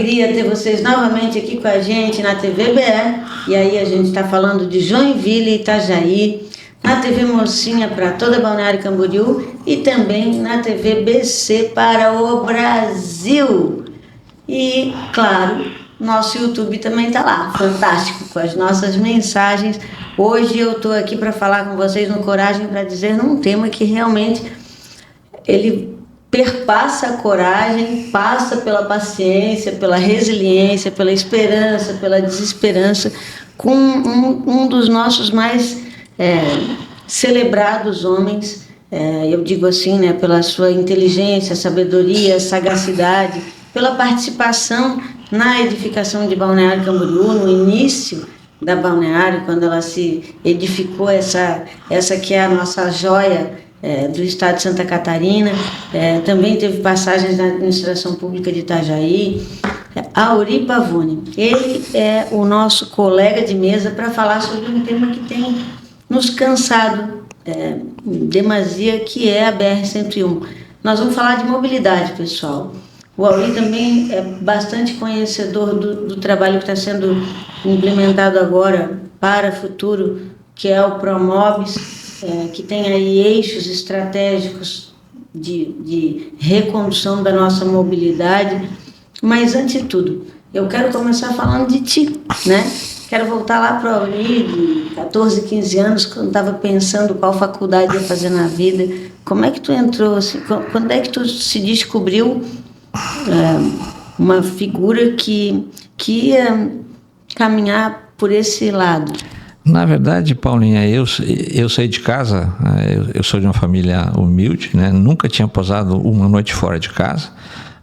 alegria ter vocês novamente aqui com a gente na TV BE. E aí a gente está falando de Joinville e Itajaí, na TV Mocinha para toda Balneário Camboriú e também na TV BC para o Brasil. E, claro, nosso YouTube também está lá, fantástico, com as nossas mensagens. Hoje eu estou aqui para falar com vocês no Coragem para Dizer, num tema que realmente ele perpassa a coragem, passa pela paciência, pela resiliência, pela esperança, pela desesperança, com um dos nossos mais celebrados homens, eu digo assim, né, pela sua inteligência, sabedoria, sagacidade, pela participação na edificação de Balneário Camboriú, no início da Balneário, quando ela se edificou, essa que é a nossa joia do estado de Santa Catarina. Também teve passagens na administração pública de Itajaí. Auri Pavone, ele é o nosso colega de mesa para falar sobre um tema que tem nos cansado demasia, que é a BR-101. Nós vamos falar de mobilidade, pessoal. O Auri também é bastante conhecedor do trabalho que está sendo implementado agora para o futuro, que é o Promobis, que tem aí eixos estratégicos de recondução da nossa mobilidade. Mas, antes de tudo, eu quero começar falando de ti, né? Quero voltar lá para o Auri, de 14, 15 anos, quando estava pensando qual faculdade ia fazer na vida. Como é que tu entrou, assim, quando é que tu se descobriu uma figura que ia caminhar por esse lado? Na verdade, Paulinha, eu saí de casa, eu sou de uma família humilde, né? Nunca tinha posado uma noite fora de casa.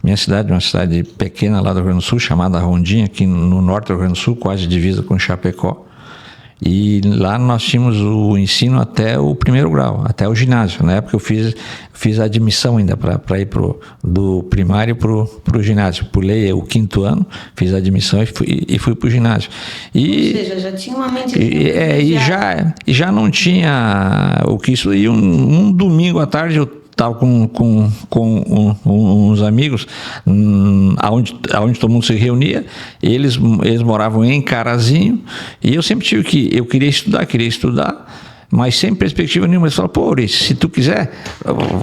Minha cidade é uma cidade pequena lá do Rio Grande do Sul, chamada Rondinha, aqui no norte do Rio Grande do Sul, quase divisa com Chapecó. E lá nós tínhamos o ensino até o primeiro grau, até o ginásio. Na época eu fiz a admissão ainda para ir do primário para o ginásio. Pulei o 5º ano, fiz a admissão e fui para o ginásio. Ou seja, já tinha uma mente... E já não tinha o que isso... E um domingo à tarde eu estava com uns amigos, aonde todo mundo se reunia. Eles moravam em Carazinho, e eu sempre eu queria estudar, mas sem perspectiva nenhuma. Eles falaram: pô, Aurice, se tu quiser,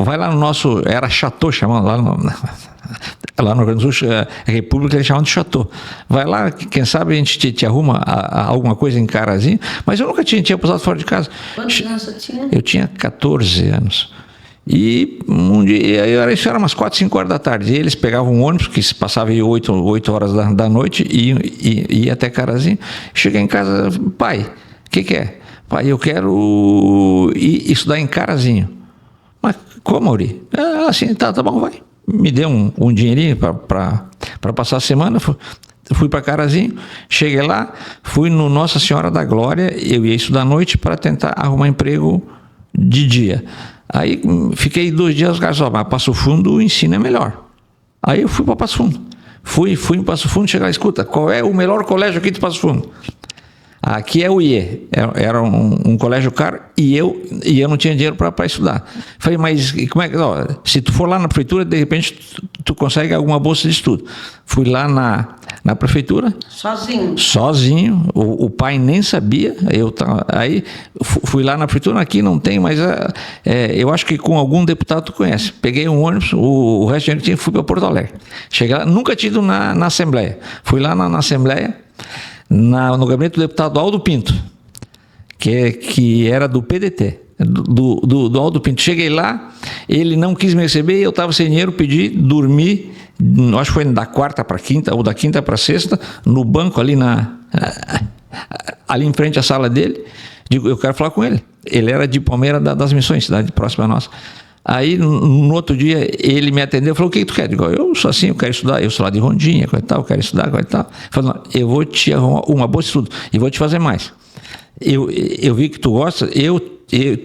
vai lá no nosso, era Chateau, chamando lá no Rio Grande do Sul, a República, eles chamam de Chateau. Vai lá, quem sabe a gente te arruma alguma coisa em Carazinho. Mas eu nunca tinha posado fora de casa. Quantos anos você tinha? Eu tinha 14 anos. E um dia, isso era umas 4, 5 horas da tarde, e eles pegavam um ônibus que se passava aí 8 horas da noite e ia até Carazinho. Cheguei em casa: pai, o que é? Pai, eu quero ir estudar em Carazinho. Mas como, Auri? Assim, tá bom, vai. Me deu um dinheirinho para passar a semana. Fui para Carazinho, cheguei lá, fui no Nossa Senhora da Glória. Eu ia estudar à noite para tentar arrumar emprego de dia. Aí fiquei 2 dias, os caras falaram: mas Passo Fundo o ensino é melhor. Aí eu fui para Passo Fundo. Fui em Passo Fundo, chegar: escuta, qual é o melhor colégio aqui de Passo Fundo? Aqui é o IE. Era um colégio caro e eu não tinha dinheiro para estudar. Falei: mas como é que... se tu for lá na prefeitura, de repente tu consegue alguma bolsa de estudo. Fui lá na prefeitura. Sozinho. O pai nem sabia. Aí fui lá na prefeitura: aqui não tem, mas eu acho que com algum deputado tu conhece. Peguei um ônibus, o resto do dinheiro que tinha, fui para Porto Alegre. Cheguei lá, nunca tinha ido na Assembleia. Fui lá na Assembleia, no gabinete do deputado Aldo Pinto, que era do PDT, do Aldo Pinto. Cheguei lá, ele não quis me receber, eu estava sem dinheiro, pedi, dormi, acho que foi da quarta para quinta, ou da quinta para sexta, no banco ali em frente à sala dele. Digo: eu quero falar com ele. Ele era de Palmeira das Missões, cidade próxima a nossa. Aí, no outro dia, ele me atendeu e falou: o que tu quer? Eu digo: eu sou assim, eu quero estudar, eu sou lá de Rondinha, coisa e tal, eu quero estudar, coisa e tal. Ele falou: não, eu vou te arrumar uma bolsa de estudo e vou te fazer mais. Eu vi que tu gosta,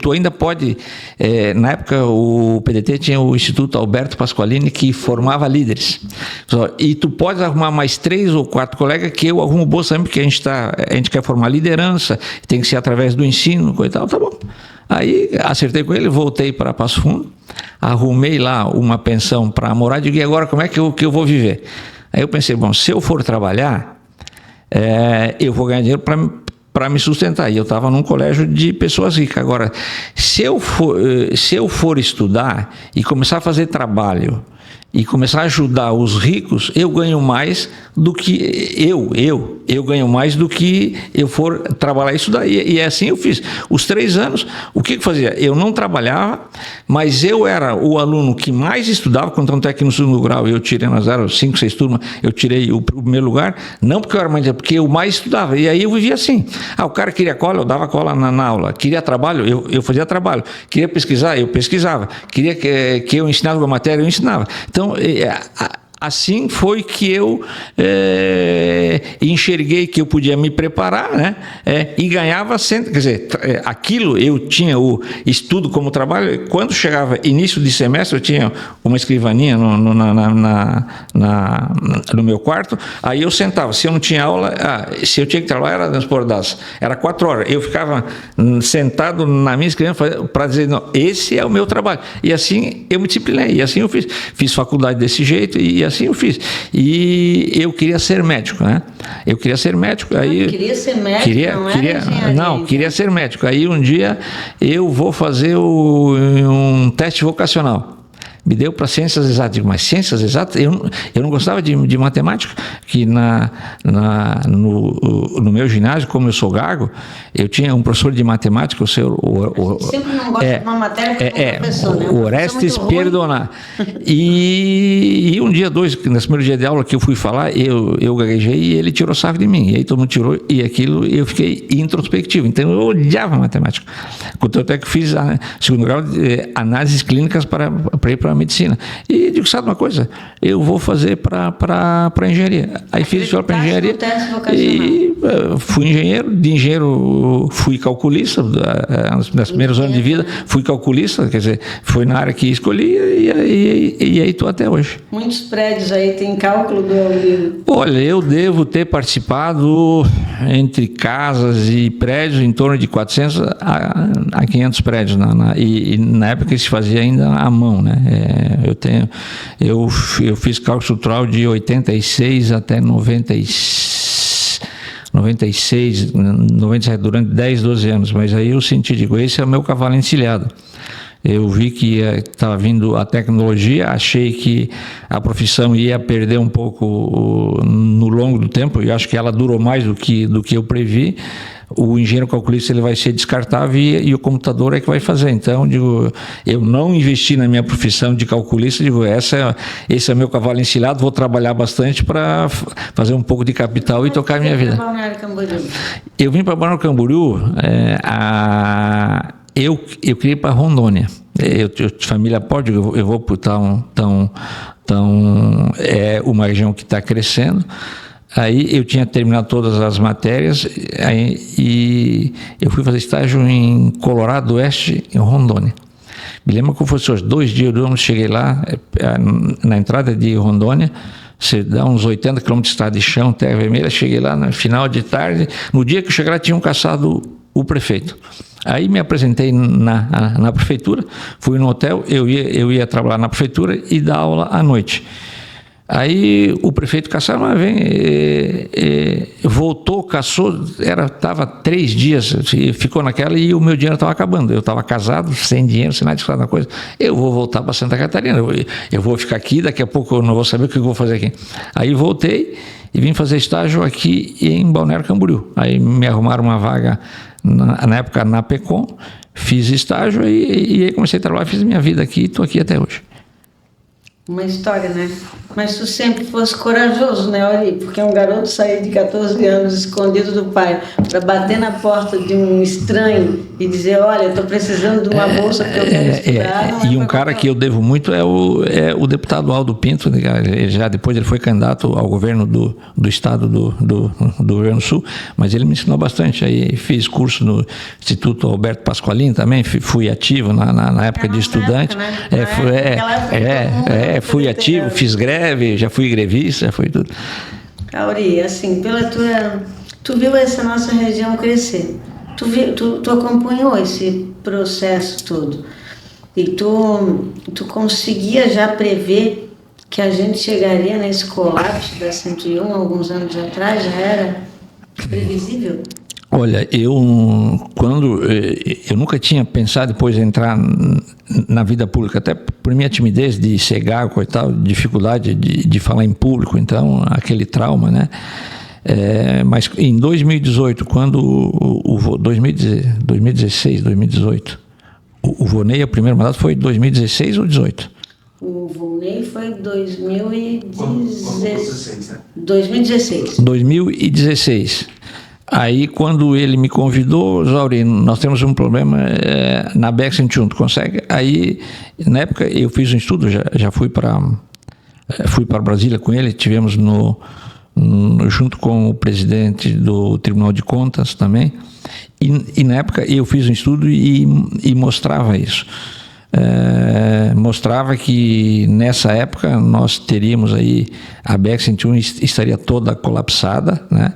tu ainda pode... na época, o PDT tinha o Instituto Alberto Pasqualini, que formava líderes. E tu pode arrumar mais 3 ou 4 colegas que eu arrumo bolsa também, porque a gente quer formar liderança, tem que ser através do ensino, coisa e tal, tá bom. Aí acertei com ele, voltei para Passo Fundo, arrumei lá uma pensão para morar, digo: e agora como é que eu vou viver? Aí eu pensei, bom, se eu for trabalhar, eu vou ganhar dinheiro para me sustentar. E eu estava num colégio de pessoas ricas. Agora, se eu for estudar e começar a fazer trabalho e começar a ajudar os ricos, eu ganho mais do que eu ganho mais do que eu for trabalhar e estudar. E é assim eu fiz. Os 3 anos, o que eu fazia? Eu não trabalhava, mas eu era o aluno que mais estudava, tanto é que no segundo grau eu tirei nas 5, 6 turmas, eu tirei o primeiro lugar, não porque eu era mais, porque eu mais estudava. E aí eu vivia assim. O cara queria cola, eu dava cola na aula. Queria trabalho, eu fazia trabalho. Queria pesquisar, eu pesquisava. Queria que eu ensinasse uma matéria, eu ensinava. Então, assim foi que eu enxerguei que eu podia me preparar, né? E ganhava sempre, quer dizer, aquilo eu tinha o estudo como trabalho. Quando chegava início de semestre, eu tinha uma escrivaninha no meu quarto, aí eu sentava. Se eu não tinha aula, se eu tinha que trabalhar, era 4 horas. Eu ficava sentado na minha escrivania para dizer, não, esse é o meu trabalho. E assim eu me disciplinei, e assim eu fiz. Fiz faculdade desse jeito, e assim eu fiz. E eu queria ser médico, né? Eu queria ser médico. Aí queria ser médico, queria ser médico. Aí um dia eu vou fazer um teste vocacional. Me deu para ciências exatas. Digo, mas ciências exatas? Eu não gostava de matemática, que no meu ginásio, como eu sou gago, eu tinha um professor de matemática, o senhor... Sempre não gosta de uma matéria que é um professor, né? O Orestes Perdonar. E um dia, nesse primeiro dia de aula que eu fui falar, eu gaguejei e ele tirou sarro de mim. E aí todo mundo tirou, e aquilo eu fiquei introspectivo. Então eu odiava matemática. Contanto é que fiz segundo grau de análises clínicas para ir para medicina. E digo, sabe uma coisa? Eu vou fazer para engenharia. Aí fiz escola para engenharia e fui engenheiro. De engenheiro fui calculista. Nos primeiros anos de vida fui calculista, quer dizer, foi na área que escolhi e aí estou até hoje. Muitos prédios aí tem cálculo do livro. Olha, eu devo ter participado entre casas e prédios em torno de 400 a 500 prédios. E na época se fazia ainda à mão, né? Eu fiz cálculo estrutural de 86 até 96, durante 10, 12 anos, mas aí eu senti, esse é o meu cavalo encilhado. Eu vi que estava vindo a tecnologia, achei que a profissão ia perder um pouco no longo do tempo, e acho que ela durou mais do que eu previ. O engenheiro calculista ele vai ser descartável e o computador é que vai fazer. Então, eu não investi na minha profissão de calculista, esse é meu cavalo encilhado, vou trabalhar bastante para fazer um pouco de capital e tocar a minha vida. Eu vim para Balneário Camboriú, eu queria ir para Rondônia. Eu de família pobre, eu vou para uma região que está crescendo. Aí eu tinha terminado todas as matérias e eu fui fazer estágio em Colorado Oeste, em Rondônia. Me lembro que fosse os 2 dias do ano, cheguei lá, na entrada de Rondônia, você dá uns 80 quilômetros de estrada de chão, terra vermelha, cheguei lá no final de tarde, no dia que eu cheguei lá tinham caçado o prefeito. Aí me apresentei na prefeitura, fui no hotel, eu ia trabalhar na prefeitura e dar aula à noite. Aí o prefeito caçava, mas voltou, caçou, estava 3 dias, ficou naquela e o meu dinheiro estava acabando. Eu estava casado, sem dinheiro, sem nada de cada coisa. Eu vou voltar para Santa Catarina, eu vou ficar aqui, daqui a pouco eu não vou saber o que eu vou fazer aqui. Aí voltei e vim fazer estágio aqui em Balneário Camboriú. Aí me arrumaram uma vaga, na época, na PECOM, fiz estágio e aí comecei a trabalhar, fiz minha vida aqui e estou aqui até hoje. Uma história, né? Mas tu sempre fosse corajoso, né, Ori? Porque um garoto sair de 14 anos escondido do pai para bater na porta de um estranho e dizer, olha, eu estou precisando de uma bolsa porque eu quero estudar. E um cara que eu devo muito é o deputado Aldo Pinto. Depois ele foi candidato ao governo do estado do Rio Grande do Sul, mas ele me ensinou bastante. Aí fiz curso no Instituto Alberto Pasqualini também, fui ativo na época de estudante. Fui ativo, fiz greve, já fui grevista, já foi tudo. Auri, assim, tu viu essa nossa região crescer, tu acompanhou esse processo todo e tu conseguia já prever que a gente chegaria nesse colapso da 101 alguns anos atrás? Já era previsível? Olha, eu nunca tinha pensado depois de entrar na vida pública, até por minha timidez de ser gago e tal, dificuldade de falar em público, então aquele trauma, né? Mas em 2018, quando 2016, 2018, o Volney, o primeiro mandato foi 2016 ou 2018? O Volney foi 2016. Né? 2016. 2016. Aí, quando ele me convidou, Zaurino, nós temos um problema na BR-101, tu consegue? Aí, na época, eu fiz um estudo, já fui para Brasília com ele, tivemos junto com o presidente do Tribunal de Contas também, e na época eu fiz um estudo e mostrava isso. Mostrava que nessa época nós teríamos aí, a BR-101 estaria toda colapsada, né?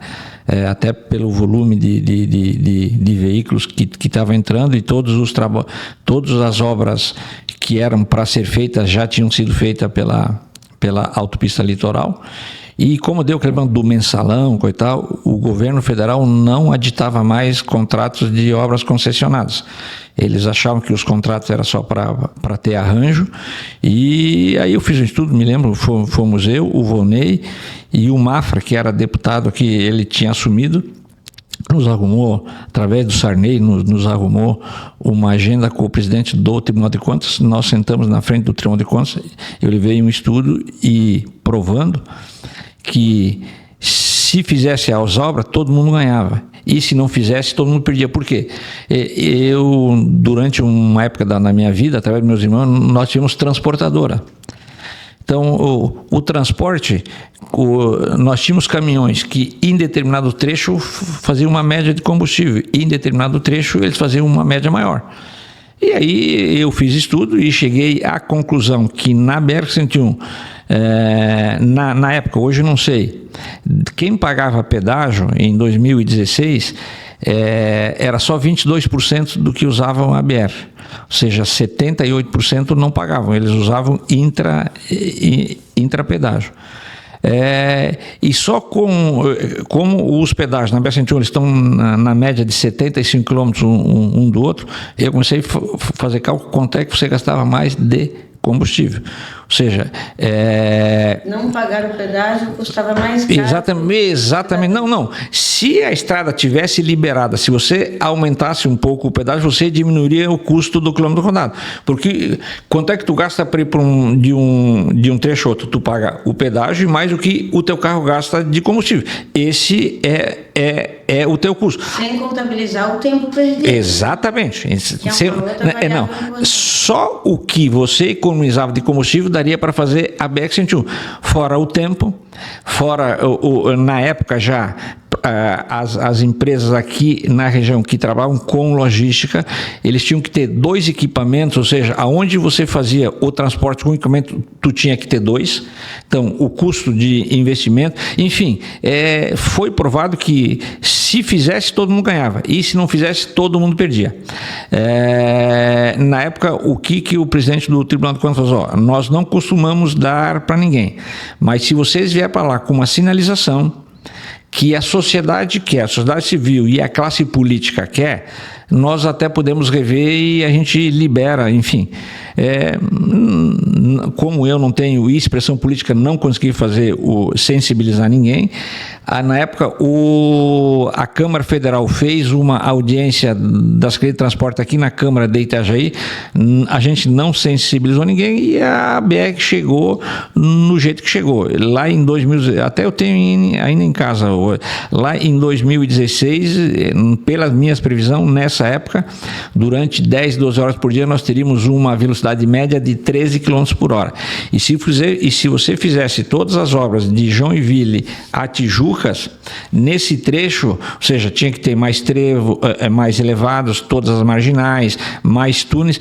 Até pelo volume de veículos que estava entrando, e todas as obras que eram para ser feitas já tinham sido feitas pela autopista litoral. E como deu aquele do mensalão e tal, o governo federal não aditava mais contratos de obras concessionadas. Eles achavam que os contratos eram só para ter arranjo. E aí eu fiz um estudo, me lembro, fomos eu, o Volney e o Mafra, que era deputado que ele tinha assumido, nos arrumou, através do Sarney, nos arrumou uma agenda com o presidente do Tribunal de Contas. Nós sentamos na frente do Tribunal de Contas, eu levei um estudo e provando que se fizesse as obras, todo mundo ganhava. E se não fizesse, todo mundo perdia. Por quê? Eu, durante uma época na minha vida, através dos meus irmãos, nós tínhamos transportadora. Então, o transporte, nós tínhamos caminhões que em determinado trecho faziam uma média de combustível, e em determinado trecho eles faziam uma média maior. E aí eu fiz estudo e cheguei à conclusão que na BR-101, na época, hoje eu não sei, quem pagava pedágio em 2016 era só 22% do que usavam a BR. Ou seja, 78% não pagavam, eles usavam intrapedágio. E só como os pedágios na BR-101 eles estão na média de 75 km um do outro, eu comecei a fazer cálculo quanto é que você gastava mais de combustível. Ou seja, não pagar o pedágio custava mais caro. Exatamente. Não. Se a estrada tivesse liberada, se você aumentasse um pouco o pedágio, você diminuiria o custo do quilômetro rodado. Porque quanto é que tu gasta para ir de um trecho a outro? Tu paga o pedágio e mais o que o teu carro gasta de combustível. Esse é o teu custo. Sem contabilizar o tempo perdido. Exatamente. Só o que você economizava de combustível daria para fazer a BR-101. Fora o tempo, fora na época já as empresas aqui na região que trabalham com logística, eles tinham que ter 2 equipamentos, ou seja, aonde você fazia o transporte com equipamento, tu tinha que ter 2. Então, o custo de investimento, enfim, foi provado que se fizesse, todo mundo ganhava, e se não fizesse, todo mundo perdia. Na época, o que o presidente do Tribunal de Contas falou? Nós não costumamos dar para ninguém, mas se vocês vier para lá com uma sinalização que a sociedade quer, a sociedade civil e a classe política quer, nós até podemos rever e a gente libera, enfim. Como eu não tenho expressão política, não consegui sensibilizar ninguém. Na época, a Câmara Federal fez uma audiência da Secretaria de Transporte aqui na Câmara de Itajaí, a gente não sensibilizou ninguém e a BR chegou no jeito que chegou. Lá em 2000, até eu tenho ainda em casa, lá em 2016, pelas minhas previsões, nessa época, durante 10, 12 horas por dia, nós teríamos uma velocidade média de 13 km por hora. E se você fizesse todas as obras de Joinville a Tijucas, nesse trecho, ou seja, tinha que ter mais trevo, mais elevados, todas as marginais, mais túneis,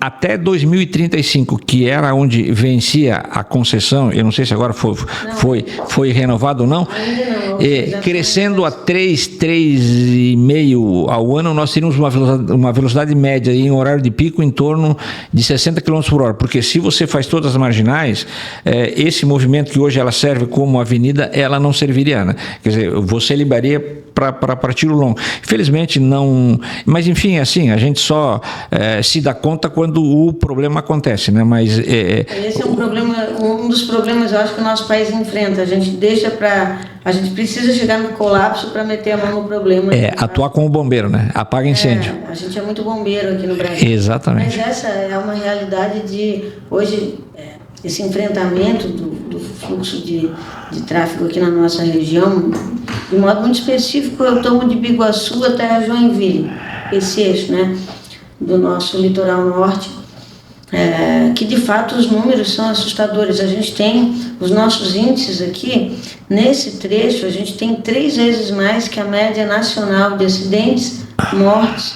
até 2035, que era onde vencia a concessão, eu não sei se agora foi renovado ou não, crescendo a 3,5 ao ano, nós teríamos temos uma velocidade média em horário de pico em torno de 60 km por hora, porque se você faz todas as marginais, esse movimento que hoje ela serve como avenida, ela não serviria, né? Quer dizer, você liberaria para tiro longo. Infelizmente não, mas enfim, assim, a gente só se dá conta quando o problema acontece, né? Mas esse é um problema, um dos problemas, eu acho, que o nosso país enfrenta. A gente precisa chegar no colapso para meter a mão no problema. Atuar como bombeiro, né? Apaga incêndio. A gente é muito bombeiro aqui no Brasil. Exatamente. Mas essa é uma realidade de hoje, esse enfrentamento do fluxo de tráfego aqui na nossa região. De modo muito específico, eu tomo de Biguaçu até Joinville, esse eixo, né, do nosso litoral norte, que de fato os números são assustadores. A gente tem os nossos índices aqui, nesse trecho, a gente tem 3 vezes mais que a média nacional de acidentes, mortes.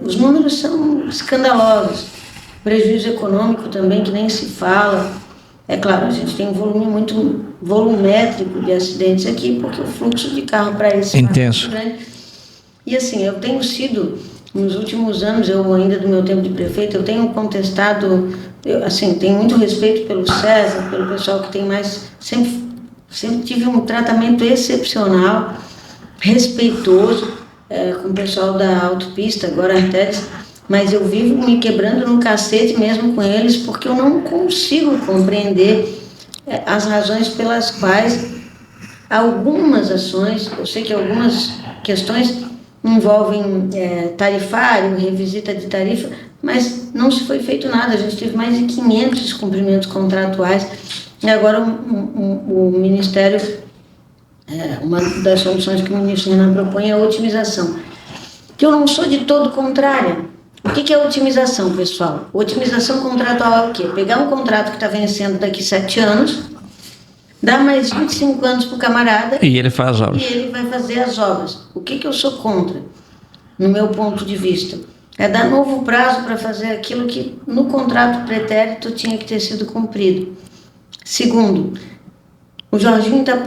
Os números são escandalosos. Prejuízo econômico também, que nem se fala. É claro, a gente tem um volume muito volumétrico de acidentes aqui, porque o fluxo de carro para esse intenso. É grande. E assim, eu tenho sido, nos últimos anos, eu ainda do meu tempo de prefeito, eu tenho contestado, tenho muito respeito pelo César, pelo pessoal que tem mais, sempre tive um tratamento excepcional, respeitoso, com o pessoal da autopista, agora Artérias, mas eu vivo me quebrando no cacete mesmo com eles, porque eu não consigo compreender as razões pelas quais algumas ações, eu sei que algumas questões envolvem tarifário, revisita de tarifa, mas não se foi feito nada. A gente teve mais de 500 descumprimentos contratuais, e agora o Ministério, uma das soluções que o ministro Renan propõe é a otimização, que eu não sou de todo contrária. O que é otimização, pessoal? Otimização contratual é o quê? Pegar um contrato que está vencendo daqui 7 anos, dar mais 25 anos para o camarada e ele faz as obras. E ele vai fazer as obras. O que eu sou contra, no meu ponto de vista? É dar novo prazo para fazer aquilo que no contrato pretérito tinha que ter sido cumprido. Segundo, o Jorginho está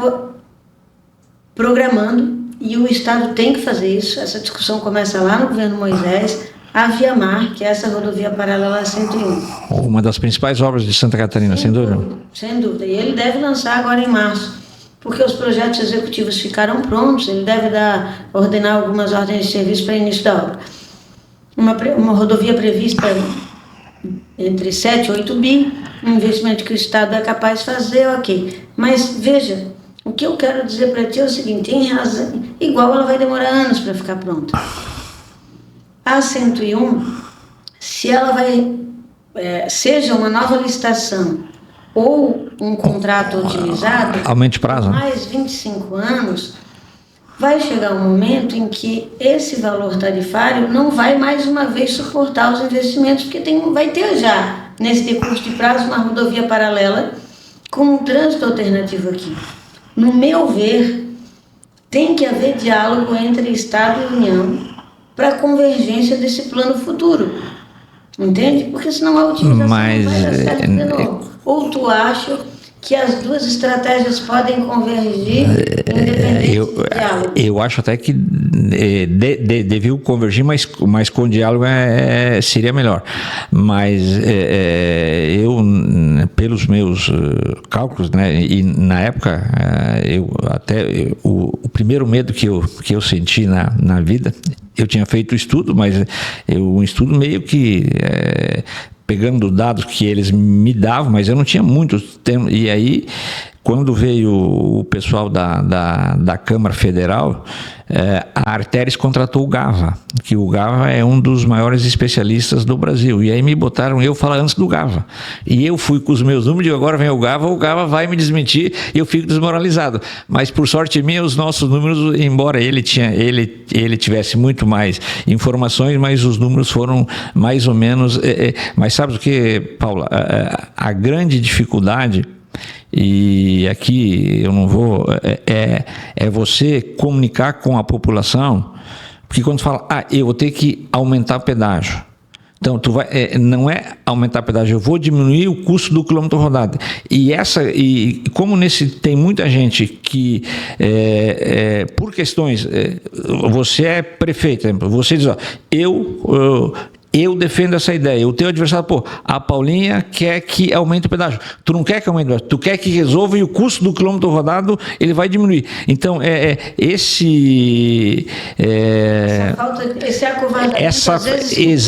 programando, e o Estado tem que fazer isso. Essa discussão começa lá no governo Moisés, a Viamar, que é essa rodovia paralela 101. Uma das principais obras de Santa Catarina, sem dúvida. Sem dúvida. E ele deve lançar agora em março, porque os projetos executivos ficaram prontos, ele deve ordenar algumas ordens de serviço para início da obra. Uma rodovia prevista entre 7 e 8 bi, um investimento que o Estado é capaz de fazer, ok. Mas, veja, o que eu quero dizer para ti é o seguinte, tem razão, igual ela vai demorar anos para ficar pronta. A 101, se ela vai, seja uma nova licitação ou um contrato otimizado, aumente prazo, mais 25 anos, vai chegar um momento em que esse valor tarifário não vai mais uma vez suportar os investimentos, porque vai ter já, nesse decurso de prazo, uma rodovia paralela com um trânsito alternativo aqui. No meu ver, tem que haver diálogo entre Estado e União para a convergência desse plano futuro, entende? Porque senão a utilização não vai dar certo de novo. Ou tu acha que as duas estratégias podem convergir independente do diálogo? Eu acho até que deviam convergir, mas com diálogo seria melhor. Mas eu, pelos meus cálculos, né, e na época, o primeiro medo que eu senti na vida, eu tinha feito o estudo, mas um estudo meio que pegando dados que eles me davam, mas eu não tinha muito tempo. E aí, quando veio o pessoal da Câmara Federal, a Artérias contratou o Gava, que o Gava é um dos maiores especialistas do Brasil. E aí me botaram eu falar antes do Gava. E eu fui com os meus números, digo, agora vem o Gava vai me desmentir e eu fico desmoralizado. Mas por sorte minha, os nossos números, embora ele tivesse muito mais informações, mas os números foram mais ou menos... mas sabe o que, Paula? A grande dificuldade... E aqui eu não vou... É você comunicar com a população, porque quando fala, eu vou ter que aumentar o pedágio. Então, não é aumentar pedágio, eu vou diminuir o custo do quilômetro rodado. E como tem muita gente que, por questões, você é prefeito, você diz, ó, eu defendo essa ideia. O teu adversário, a Paulinha quer que aumente o pedágio. Tu não quer que aumente o pedágio, tu quer que resolva e o custo do quilômetro rodado ele vai diminuir. Então, essa falta, esse acovardamento, às vezes,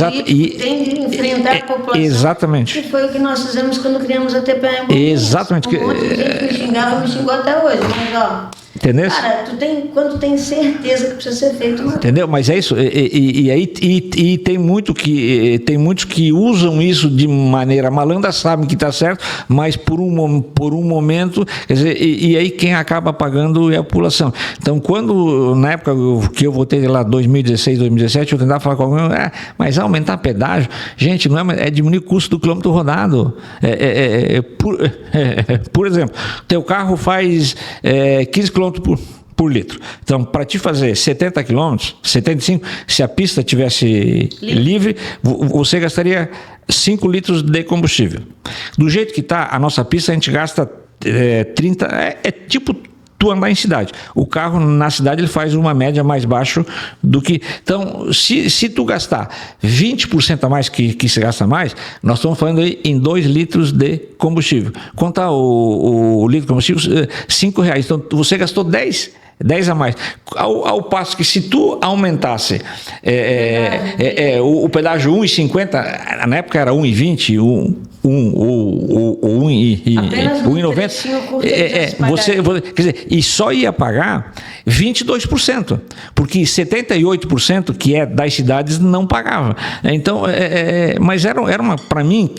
tem de enfrentar a população. Exatamente. Que foi o que nós fizemos quando criamos a TPA em Bombinhas. Exatamente. Um monte de gente me xingou até hoje, mas ó... Entendeu? Cara, quando tem certeza que precisa ser feito, não. Entendeu? Mas é isso. E tem muitos que usam isso de maneira malandra, sabem que está certo, mas por um momento, quer dizer, e aí quem acaba pagando é a população. Então, na época que eu votei lá 2016, 2017, eu tentava falar com alguém, mas aumentar pedágio, gente, não é diminuir o custo do quilômetro rodado. Por exemplo, teu carro faz 15 km por litro. Então, para te fazer 70 km, 75, se a pista tivesse livre, você gastaria 5 litros de combustível. Do jeito que está a nossa pista, a gente gasta 30, tipo tu andar em cidade. O carro na cidade ele faz uma média mais baixo do que... Então, se tu gastar 20% a mais que se gasta mais, nós estamos falando aí em 2 litros de combustível. Quanto está o litro de combustível? R$5. Então, você gastou 10 a mais. Ao passo que se tu aumentasse o pedágio 1,50, na época era 1,20, 1,90, quer dizer, e só ia pagar 22%, porque 78% que é das cidades não pagava. Então, mas era uma, para mim,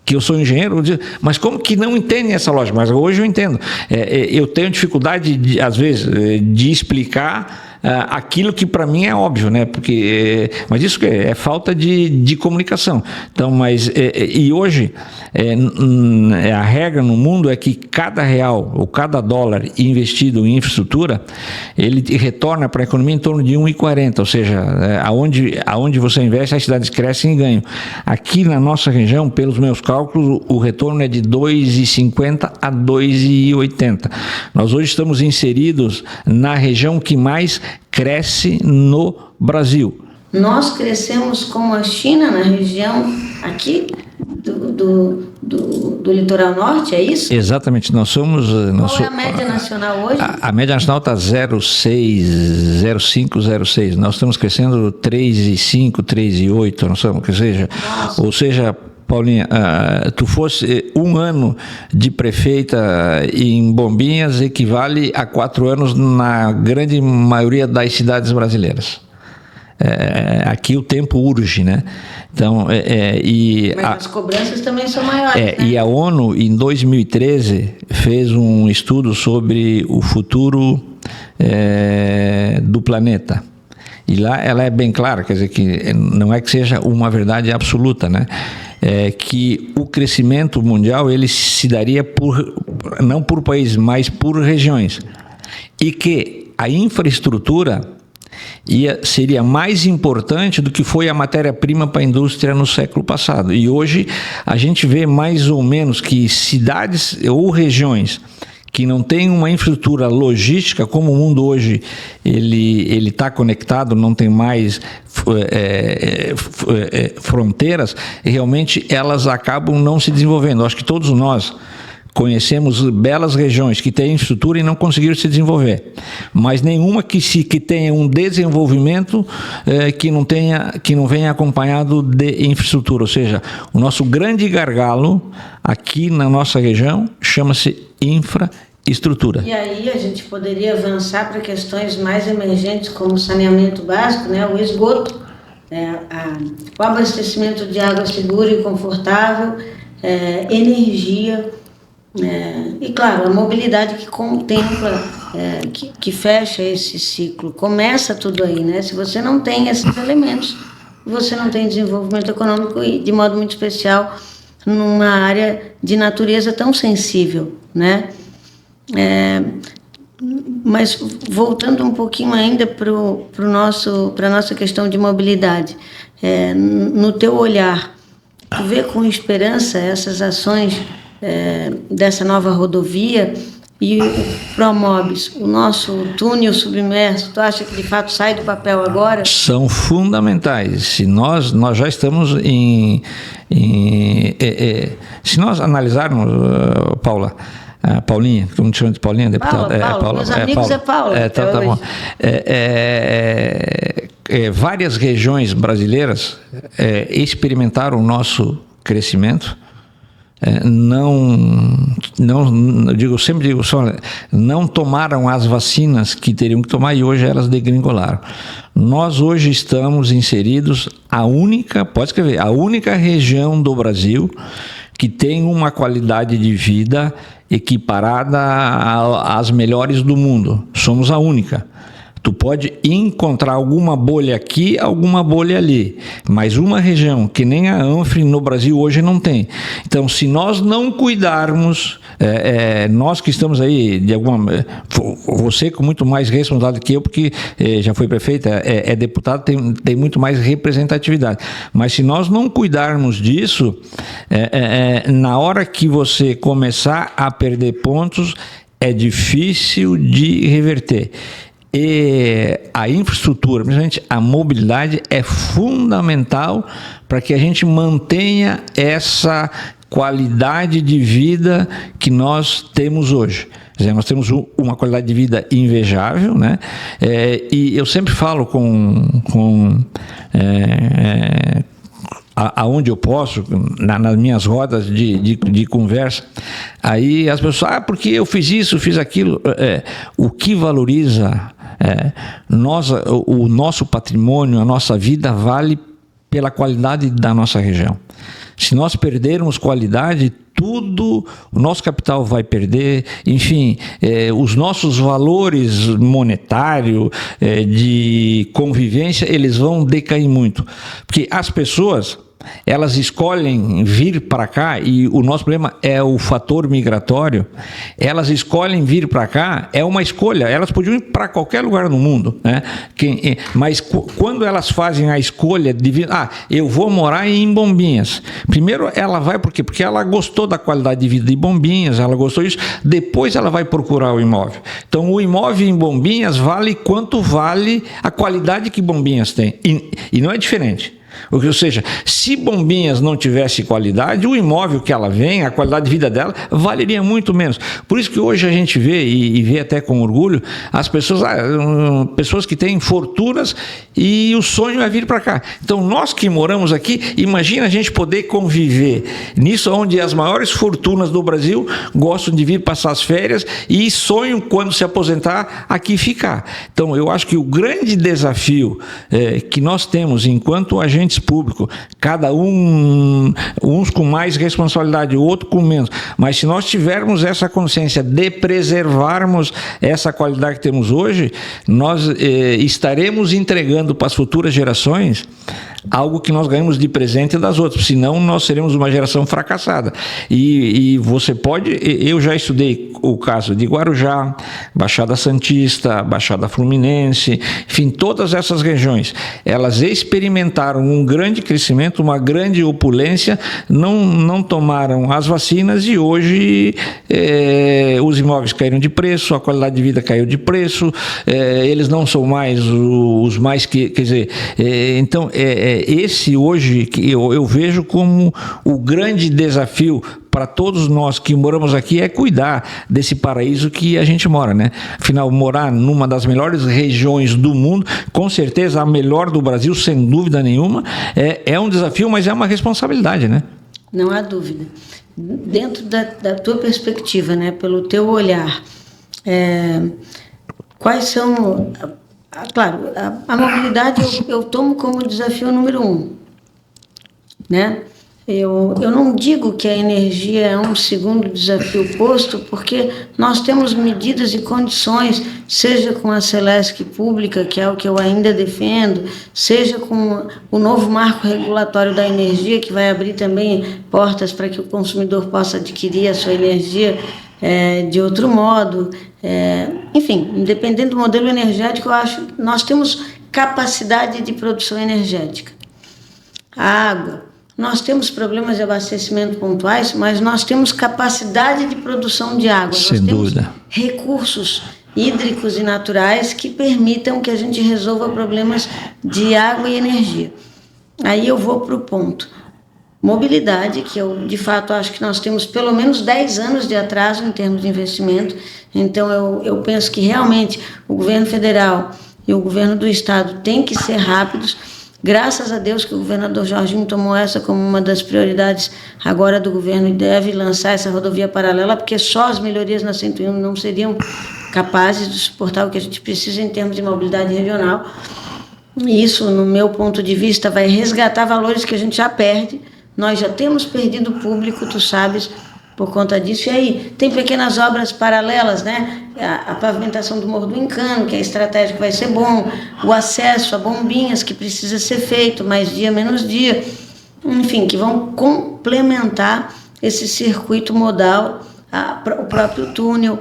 que eu sou engenheiro, eu digo, mas como que não entendem essa lógica? Mas hoje eu entendo. Eu tenho dificuldade, às vezes, de explicar aquilo que para mim é óbvio, né? Porque, mas isso é falta de comunicação. Então, e hoje a regra no mundo é que cada real ou cada dólar investido em infraestrutura, ele retorna para a economia em torno de 1,40, ou seja, aonde você investe, as cidades crescem e ganham. Aqui na nossa região, pelos meus cálculos, o retorno é de 2,50 a 2,80. Nós hoje estamos inseridos na região que mais cresce no Brasil. Nós crescemos como a China na região aqui do litoral norte, é isso? Exatamente. Qual é a média nacional hoje? A média nacional está 0,6, 0,5, 0,6. Nós estamos crescendo 3,5, 3,8. Ou seja, Paulinha, tu fosse um ano de prefeita em Bombinhas equivale a 4 anos na grande maioria das cidades brasileiras. Aqui o tempo urge, né? Então, mas as cobranças também são maiores, né? E a ONU, em 2013, fez um estudo sobre o futuro do planeta. E lá ela é bem clara, quer dizer, que não é que seja uma verdade absoluta, né? Que o crescimento mundial ele se daria não por países, mas por regiões. E que a infraestrutura seria mais importante do que foi a matéria-prima para a indústria no século passado. E hoje a gente vê mais ou menos que cidades ou regiões que não tem uma infraestrutura logística, como o mundo hoje ele está conectado, não tem mais fronteiras, e realmente elas acabam não se desenvolvendo. Acho que todos nós conhecemos belas regiões que têm infraestrutura e não conseguiram se desenvolver, mas nenhuma que tenha um desenvolvimento que não venha acompanhado de infraestrutura. Ou seja, o nosso grande gargalo aqui na nossa região chama-se infraestrutura. E aí a gente poderia avançar para questões mais emergentes como saneamento básico, né? O esgoto, o abastecimento de água segura e confortável, energia, e claro, a mobilidade que contempla, que fecha esse ciclo. Começa tudo aí, né? Se você não tem esses elementos, você não tem desenvolvimento econômico e, de modo muito especial, numa área de natureza tão sensível, né? Mas voltando um pouquinho ainda para a nossa questão de mobilidade, no teu olhar, tu vê com esperança essas ações dessa nova rodovia e o Promobis, o nosso túnel submerso, tu acha que de fato sai do papel agora? São fundamentais. Se nós já estamos se nós analisarmos, Paulinha, como te chama de Paulinha, deputada? Paula, meus amigos é Paula. Tá bom. Várias regiões brasileiras experimentaram o nosso crescimento. Eu sempre digo só, não tomaram as vacinas que teriam que tomar e hoje elas degringolaram. Nós hoje estamos inseridos a única região do Brasil que tem uma qualidade de vida equiparada às melhores do mundo. Somos a única. Tu pode encontrar alguma bolha aqui, alguma bolha ali, mas uma região que nem a Anfre no Brasil hoje não tem. Então, se nós não cuidarmos, nós que estamos aí, você com muito mais responsabilidade que eu, porque já foi prefeita, é deputado, tem muito mais representatividade. Mas se nós não cuidarmos disso, na hora que você começar a perder pontos, é difícil de reverter. E a infraestrutura, principalmente a mobilidade, é fundamental para que a gente mantenha essa qualidade de vida que nós temos hoje. Quer dizer, nós temos uma qualidade de vida invejável, né? E eu sempre falo aonde eu posso, nas minhas rodas de conversa, aí as pessoas, porque eu fiz isso, fiz aquilo. O que valoriza o nosso patrimônio, a nossa vida, vale pela qualidade da nossa região. Se nós perdermos qualidade, tudo, o nosso capital vai perder, enfim, os nossos valores monetários, de convivência, eles vão decair muito. Porque as pessoas, elas escolhem vir para cá, e o nosso problema é o fator migratório. Elas escolhem vir para cá, é uma escolha. Elas podiam ir para qualquer lugar no mundo, né? Mas quando elas fazem a escolha de vir, eu vou morar em Bombinhas. Primeiro ela vai por quê? Porque ela gostou da qualidade de vida de Bombinhas, ela gostou disso. Depois ela vai procurar o imóvel. Então o imóvel em Bombinhas vale quanto vale a qualidade que Bombinhas tem. E não é diferente. Ou seja, se Bombinhas não tivesse qualidade, o imóvel que ela vem, a qualidade de vida dela, valeria muito menos. Por isso que hoje a gente vê, e vê até com orgulho, as pessoas que têm fortunas e o sonho é vir para cá. Então, nós que moramos aqui, imagina a gente poder conviver nisso, onde as maiores fortunas do Brasil gostam de vir passar as férias e sonham, quando se aposentar, aqui ficar. Então, eu acho que o grande desafio que nós temos enquanto agentes públicos, cada uns com mais responsabilidade, o outro com menos, mas se nós tivermos essa consciência de preservarmos essa qualidade que temos hoje, nós estaremos entregando para as futuras gerações algo que nós ganhamos de presente das outras, senão nós seremos uma geração fracassada. E você pode, eu já estudei o caso de Guarujá, Baixada Santista, Baixada Fluminense, enfim, todas essas regiões, elas experimentaram um grande crescimento, uma grande opulência, não tomaram as vacinas e hoje os imóveis caíram de preço, a qualidade de vida caiu de preço, eles não são mais os mais que, quer dizer, então esse hoje que eu vejo como o grande desafio para todos nós que moramos aqui é cuidar desse paraíso que a gente mora, né? Afinal, morar numa das melhores regiões do mundo, com certeza a melhor do Brasil, sem dúvida nenhuma, é um desafio, mas é uma responsabilidade, né? Não há dúvida. Dentro da tua perspectiva, né, pelo teu olhar, quais são... Claro, a mobilidade eu tomo como desafio número 1, né? Eu não digo que a energia é um segundo desafio posto, porque nós temos medidas e condições, seja com a Celesc pública, que é o que eu ainda defendo, seja com o novo marco regulatório da energia, que vai abrir também portas para que o consumidor possa adquirir a sua energia de outro modo. Enfim, independente do modelo energético, eu acho que nós temos capacidade de produção energética. A água, nós temos problemas de abastecimento pontuais, mas nós temos capacidade de produção de água. Sem nós dúvida. Temos recursos hídricos e naturais que permitam que a gente resolva problemas de água e energia. Aí eu vou para o ponto. Mobilidade, que eu de fato acho que nós temos pelo menos 10 anos de atraso em termos de investimento. Então eu penso que realmente o governo federal e o governo do estado têm que ser rápidos. Graças a Deus que o governador Jorginho tomou essa como uma das prioridades agora do governo e deve lançar essa rodovia paralela, porque só as melhorias na 101 não seriam capazes de suportar o que a gente precisa em termos de mobilidade regional. E isso, no meu ponto de vista, vai resgatar valores que a gente já perde. Nós já temos perdido público, tu sabes, por conta disso. E aí, tem pequenas obras paralelas, né? A pavimentação do Morro do Encano, que é estratégico, vai ser bom. O acesso a Bombinhas, que precisa ser feito, mais dia, menos dia. Enfim, que vão complementar esse circuito modal, o próprio túnel.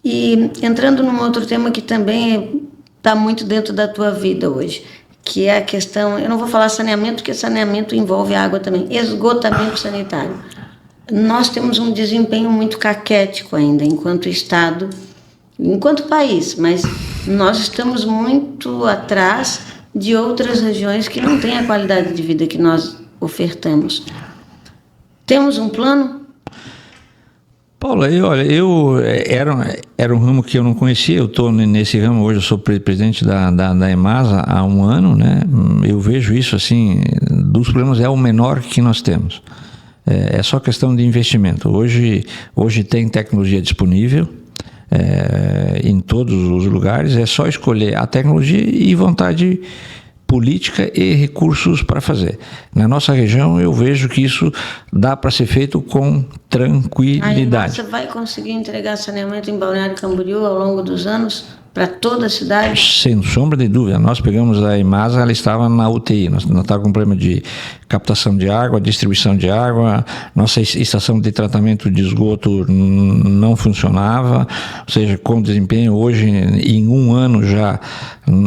E entrando num outro tema que também está muito dentro da tua vida hoje, que é a questão, eu não vou falar saneamento, porque saneamento envolve água também, esgotamento sanitário. Nós temos um desempenho muito caquético ainda, enquanto Estado, enquanto país, mas nós estamos muito atrás de outras regiões que não têm a qualidade de vida que nós ofertamos. Temos um plano? Paula, era um ramo que eu não conhecia, eu estou nesse ramo hoje, eu sou presidente da EMASA há um ano, né? Eu vejo isso assim, dos problemas é o menor que nós temos. É só questão de investimento. Hoje tem tecnologia disponível em todos os lugares, é só escolher a tecnologia e vontade política e recursos para fazer. Na nossa região, eu vejo que isso dá para ser feito com tranquilidade. Aí você vai conseguir entregar saneamento em Balneário Camboriú ao longo dos anos para toda a cidade? Sem sombra de dúvida. Nós pegamos a EMASA, ela estava na UTI. Nós estávamos com problema de captação de água, distribuição de água, nossa estação de tratamento de esgoto não funcionava, ou seja, com desempenho hoje, em um ano já,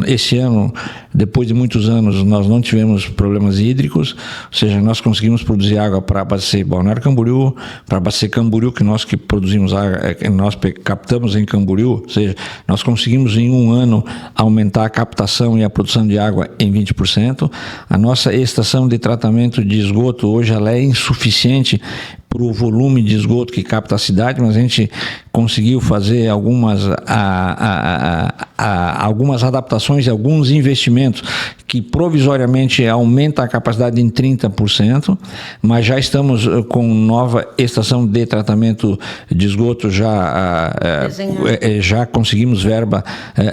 esse ano, depois de muitos anos, nós não tivemos problemas hídricos, ou seja, nós conseguimos produzir água para abastecer Balneário Camboriú, para abastecer Camboriú, que nós que produzimos água, nós captamos em Camboriú, ou seja, nós conseguimos em um ano aumentar a captação e a produção de água em 20%. A nossa estação de tratamento de esgoto hoje ela é insuficiente para o volume de esgoto que capta a cidade, mas a gente conseguiu fazer algumas adaptações e alguns investimentos que provisoriamente aumenta a capacidade em 30%, mas já estamos com nova estação de tratamento de esgoto, já conseguimos verba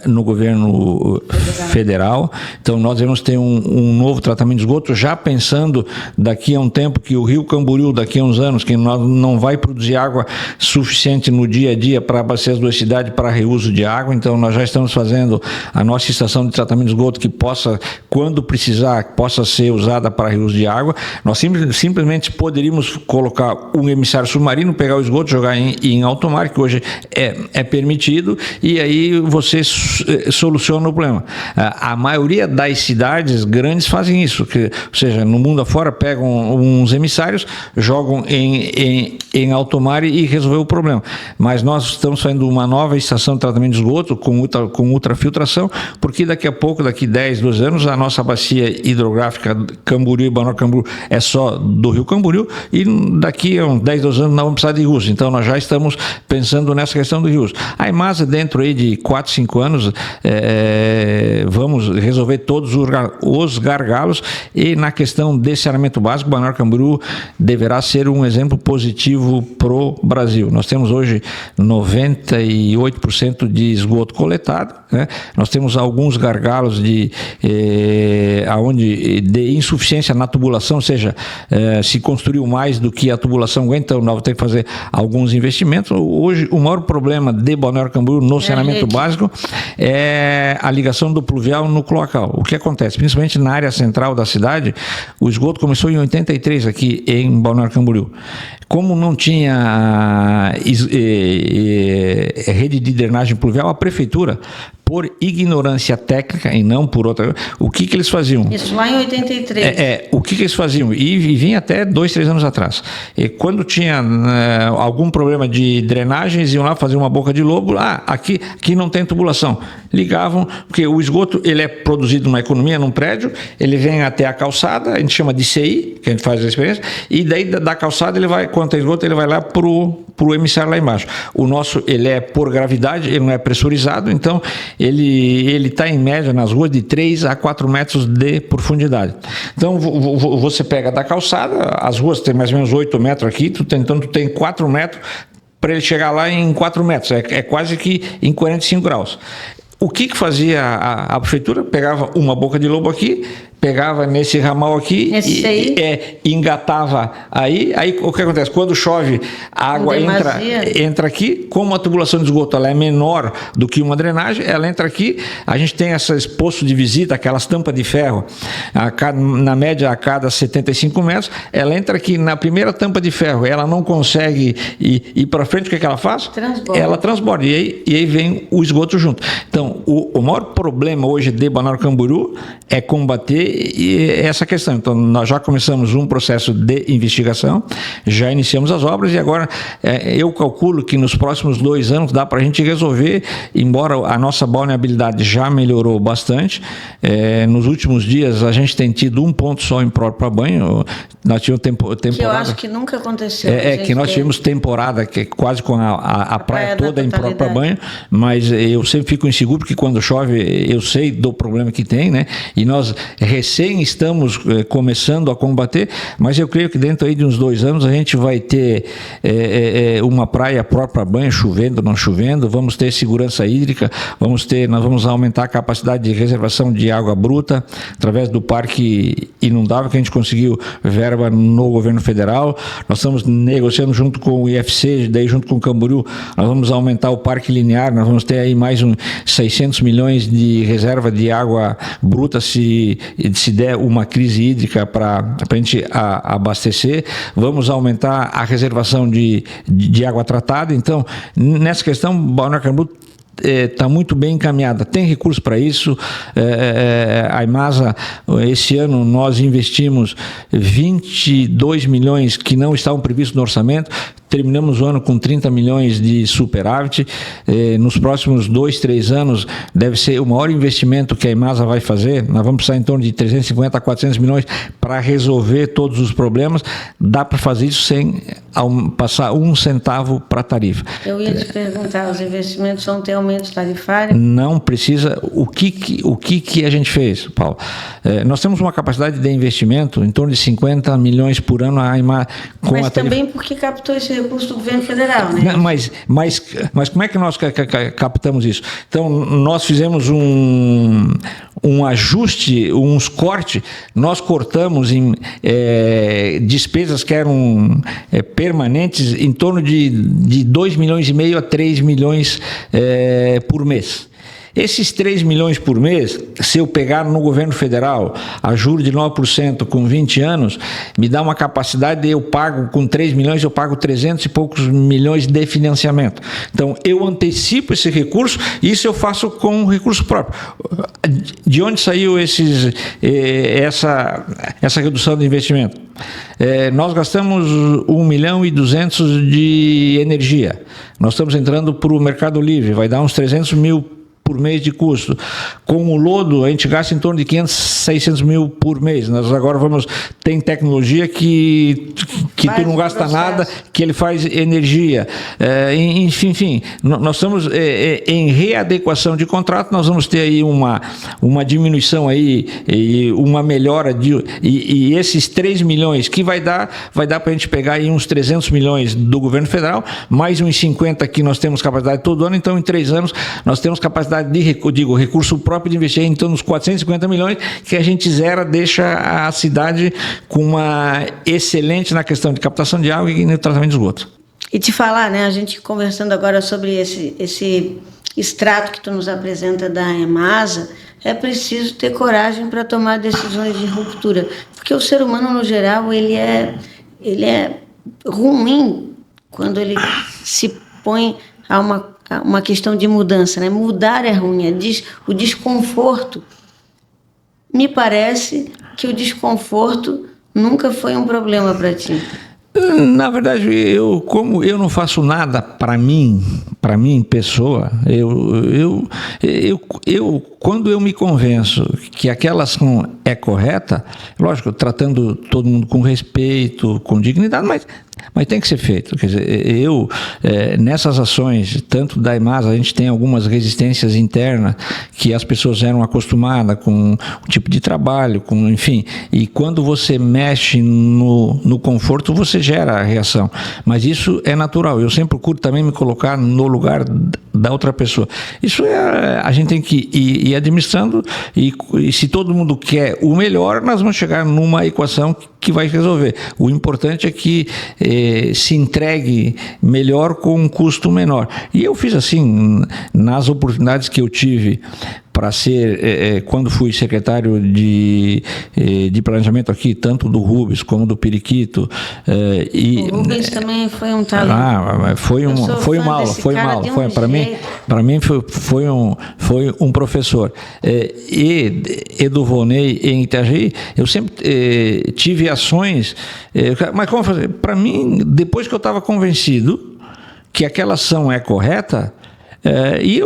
no governo federal, então nós devemos ter um novo tratamento de esgoto, já pensando daqui a um tempo que o Rio Camboriú, daqui a uns anos, que nós não vai produzir água suficiente no dia a dia para abastecer as duas cidades para reuso de água, então nós já estamos fazendo a nossa estação de tratamento de esgoto que possa, quando precisar, possa ser usada para reuso de água. Nós simplesmente poderíamos colocar um emissário submarino, pegar o esgoto, jogar em alto mar, que hoje é permitido, e aí você soluciona o problema. A maioria das cidades grandes fazem isso, ou seja, no mundo afora pegam uns emissários, jogam em alto mar e resolveu o problema. Mas nós estamos fazendo uma nova estação de tratamento de esgoto com ultrafiltração, porque daqui a pouco, daqui 10, 12 anos, a nossa bacia hidrográfica Camboriú e Balneário Camboriú é só do Rio Camboriú, e daqui a uns 10, 12 anos nós vamos precisar de rios. Então nós já estamos pensando nessa questão dos rios. A EMASA, dentro aí de 4, 5 anos, vamos resolver todos os gargalos, e na questão de saneamento básico, Balneário Camboriú deverá ser um exemplo positivo pro Brasil. Nós temos hoje 98% de esgoto coletado, né? Nós temos alguns gargalos de insuficiência na tubulação, ou seja, se construiu mais do que a tubulação aguenta, então nós vamos ter que fazer alguns investimentos. Hoje, o maior problema de Balneário Camboriú no saneamento básico é a ligação do pluvial no cloacal. O que acontece? Principalmente na área central da cidade, o esgoto começou em 83 aqui em Balneário Camboriú. como não tinha rede de drenagem pluvial, a prefeitura, por ignorância técnica e não por outra, o que eles faziam? Isso lá em 83. O que eles faziam? E vinha até 2, 3 anos atrás. E quando tinha algum problema de drenagens, iam lá fazer uma boca de lobo, aqui não tem tubulação. Ligavam, porque o esgoto ele é produzido numa economia, num prédio, ele vem até a calçada, a gente chama de CI, que a gente faz a experiência, e daí da calçada ele vai, quando tem esgoto, ele vai lá pro emissário lá embaixo. O nosso, ele é por gravidade, ele não é pressurizado, então ele está em média nas ruas de 3 a 4 metros de profundidade. Então você pega da calçada, as ruas têm mais ou menos 8 metros aqui, então tu tem 4 metros para ele chegar lá em 4 metros, é quase que em 45 graus. O que fazia a prefeitura? Pegava uma boca de lobo aqui, pegava nesse ramal aqui e engatava aí o que acontece? Quando chove, a água entra aqui, como a tubulação de esgoto ela é menor do que uma drenagem, ela entra aqui, a gente tem esses postos de visita, aquelas tampas de ferro, na média a cada 75 metros, ela entra aqui na primeira tampa de ferro, ela não consegue ir para frente, o que ela faz? Transborda. Ela transborda, e aí vem o esgoto junto. Então, o maior problema hoje de Balneário Camboriú é combater essa questão. Então, nós já começamos um processo de investigação, já iniciamos as obras e agora eu calculo que nos próximos 2 anos dá para a gente resolver, embora a nossa balneabilidade já melhorou bastante. Nos últimos dias a gente tem tido um ponto só impróprio para banho. Nós tivemos temporada... Que eu acho que nunca aconteceu. Que nós tivemos temporada que é quase com a praia toda imprópria para banho, mas eu sempre fico inseguro porque quando chove eu sei do problema que tem, né? E nós recém estamos começando a combater, mas eu creio que dentro aí de uns 2 anos a gente vai ter uma praia própria para banho, chovendo, não chovendo, vamos ter segurança hídrica, nós vamos aumentar a capacidade de reservação de água bruta através do parque inundável que a gente conseguiu verba no governo federal. Nós estamos negociando junto com o IFC, daí junto com o Camboriú, nós vamos aumentar o parque linear, nós vamos ter aí mais 600 milhões de reserva de água bruta se der uma crise hídrica para a gente abastecer. Vamos aumentar a reservação de água tratada. Então, nessa questão, Balneário Camboriú está muito bem encaminhada, tem recursos para isso. A Imasa, esse ano nós investimos 22 milhões que não estavam previstos no orçamento, terminamos o ano com 30 milhões de superávit. Nos próximos 2, 3 anos deve ser o maior investimento que a Imasa vai fazer. Nós vamos precisar em torno de 350 a 400 milhões para resolver todos os problemas. Dá para fazer isso sem passar 1 centavo para a tarifa. Eu ia te perguntar, os investimentos vão ter aumento tarifário? Não precisa. O que a gente fez, Paulo? Nós temos uma capacidade de investimento em torno de 50 milhões por ano. Mas também porque captou esse recurso do governo federal, né? Mas como é que nós captamos isso? Então, nós fizemos um ajuste, uns cortes, nós cortamos em despesas que eram permanentes em torno de 2,5 milhões a 3 milhões por mês. Esses 3 milhões por mês, se eu pegar no governo federal a juros de 9% com 20 anos, me dá uma capacidade de eu pago com 3 milhões, eu pago 300 e poucos milhões de financiamento. Então, eu antecipo esse recurso e isso eu faço com recurso próprio. De onde saiu essa redução de investimento? Nós gastamos 1.200.000 de energia. Nós estamos entrando para o Mercado Livre, vai dar uns 300 mil por mês de custo. Com o lodo, a gente gasta em torno de 500, 600 mil por mês. Nós agora tem tecnologia que tu não gasta nada, que ele faz energia. Enfim, nós estamos em readequação de contrato, nós vamos ter aí uma diminuição aí, e uma melhora, e esses 3 milhões que vai dar para a gente pegar aí uns 300 milhões do governo federal, mais uns 50 que nós temos capacidade todo ano, então em 3 anos nós temos capacidade recurso próprio de investir em torno dos 450 milhões, que a gente deixa a cidade com uma excelente na questão de captação de água e no tratamento de esgoto. E te falar, né, a gente conversando agora sobre esse extrato que tu nos apresenta da Imasa, é preciso ter coragem para tomar decisões de ruptura, porque o ser humano, no geral, ele é ruim quando ele se põe a uma questão de mudança, né? Mudar é ruim, o desconforto. Me parece que o desconforto nunca foi um problema para ti. Na verdade, como eu não faço nada para mim, pessoa, quando eu me convenço que aquela ação é correta, lógico, tratando todo mundo com respeito, com dignidade, mas tem que ser feito. Quer dizer, nessas ações, tanto da EMASA, a gente tem algumas resistências internas que as pessoas eram acostumadas com o tipo de trabalho, enfim, e quando você mexe no conforto, você gera a reação. Mas isso é natural. Eu sempre procuro também me colocar no lugar da outra pessoa. Isso a gente tem que ir administrando, e se todo mundo quer o melhor, nós vamos chegar numa equação que vai resolver. O importante é que se entregue melhor com um custo menor. E eu fiz assim, nas oportunidades que eu tive para ser, quando fui secretário de planejamento aqui, tanto do Rubens como do Periquito. O Rubens também foi um talento. Foi uma aula, para mim foi um professor. E do Vonei em Itajaí, eu sempre tive ações, mas como fazer? Para mim, depois que eu estava convencido que aquela ação é correta, e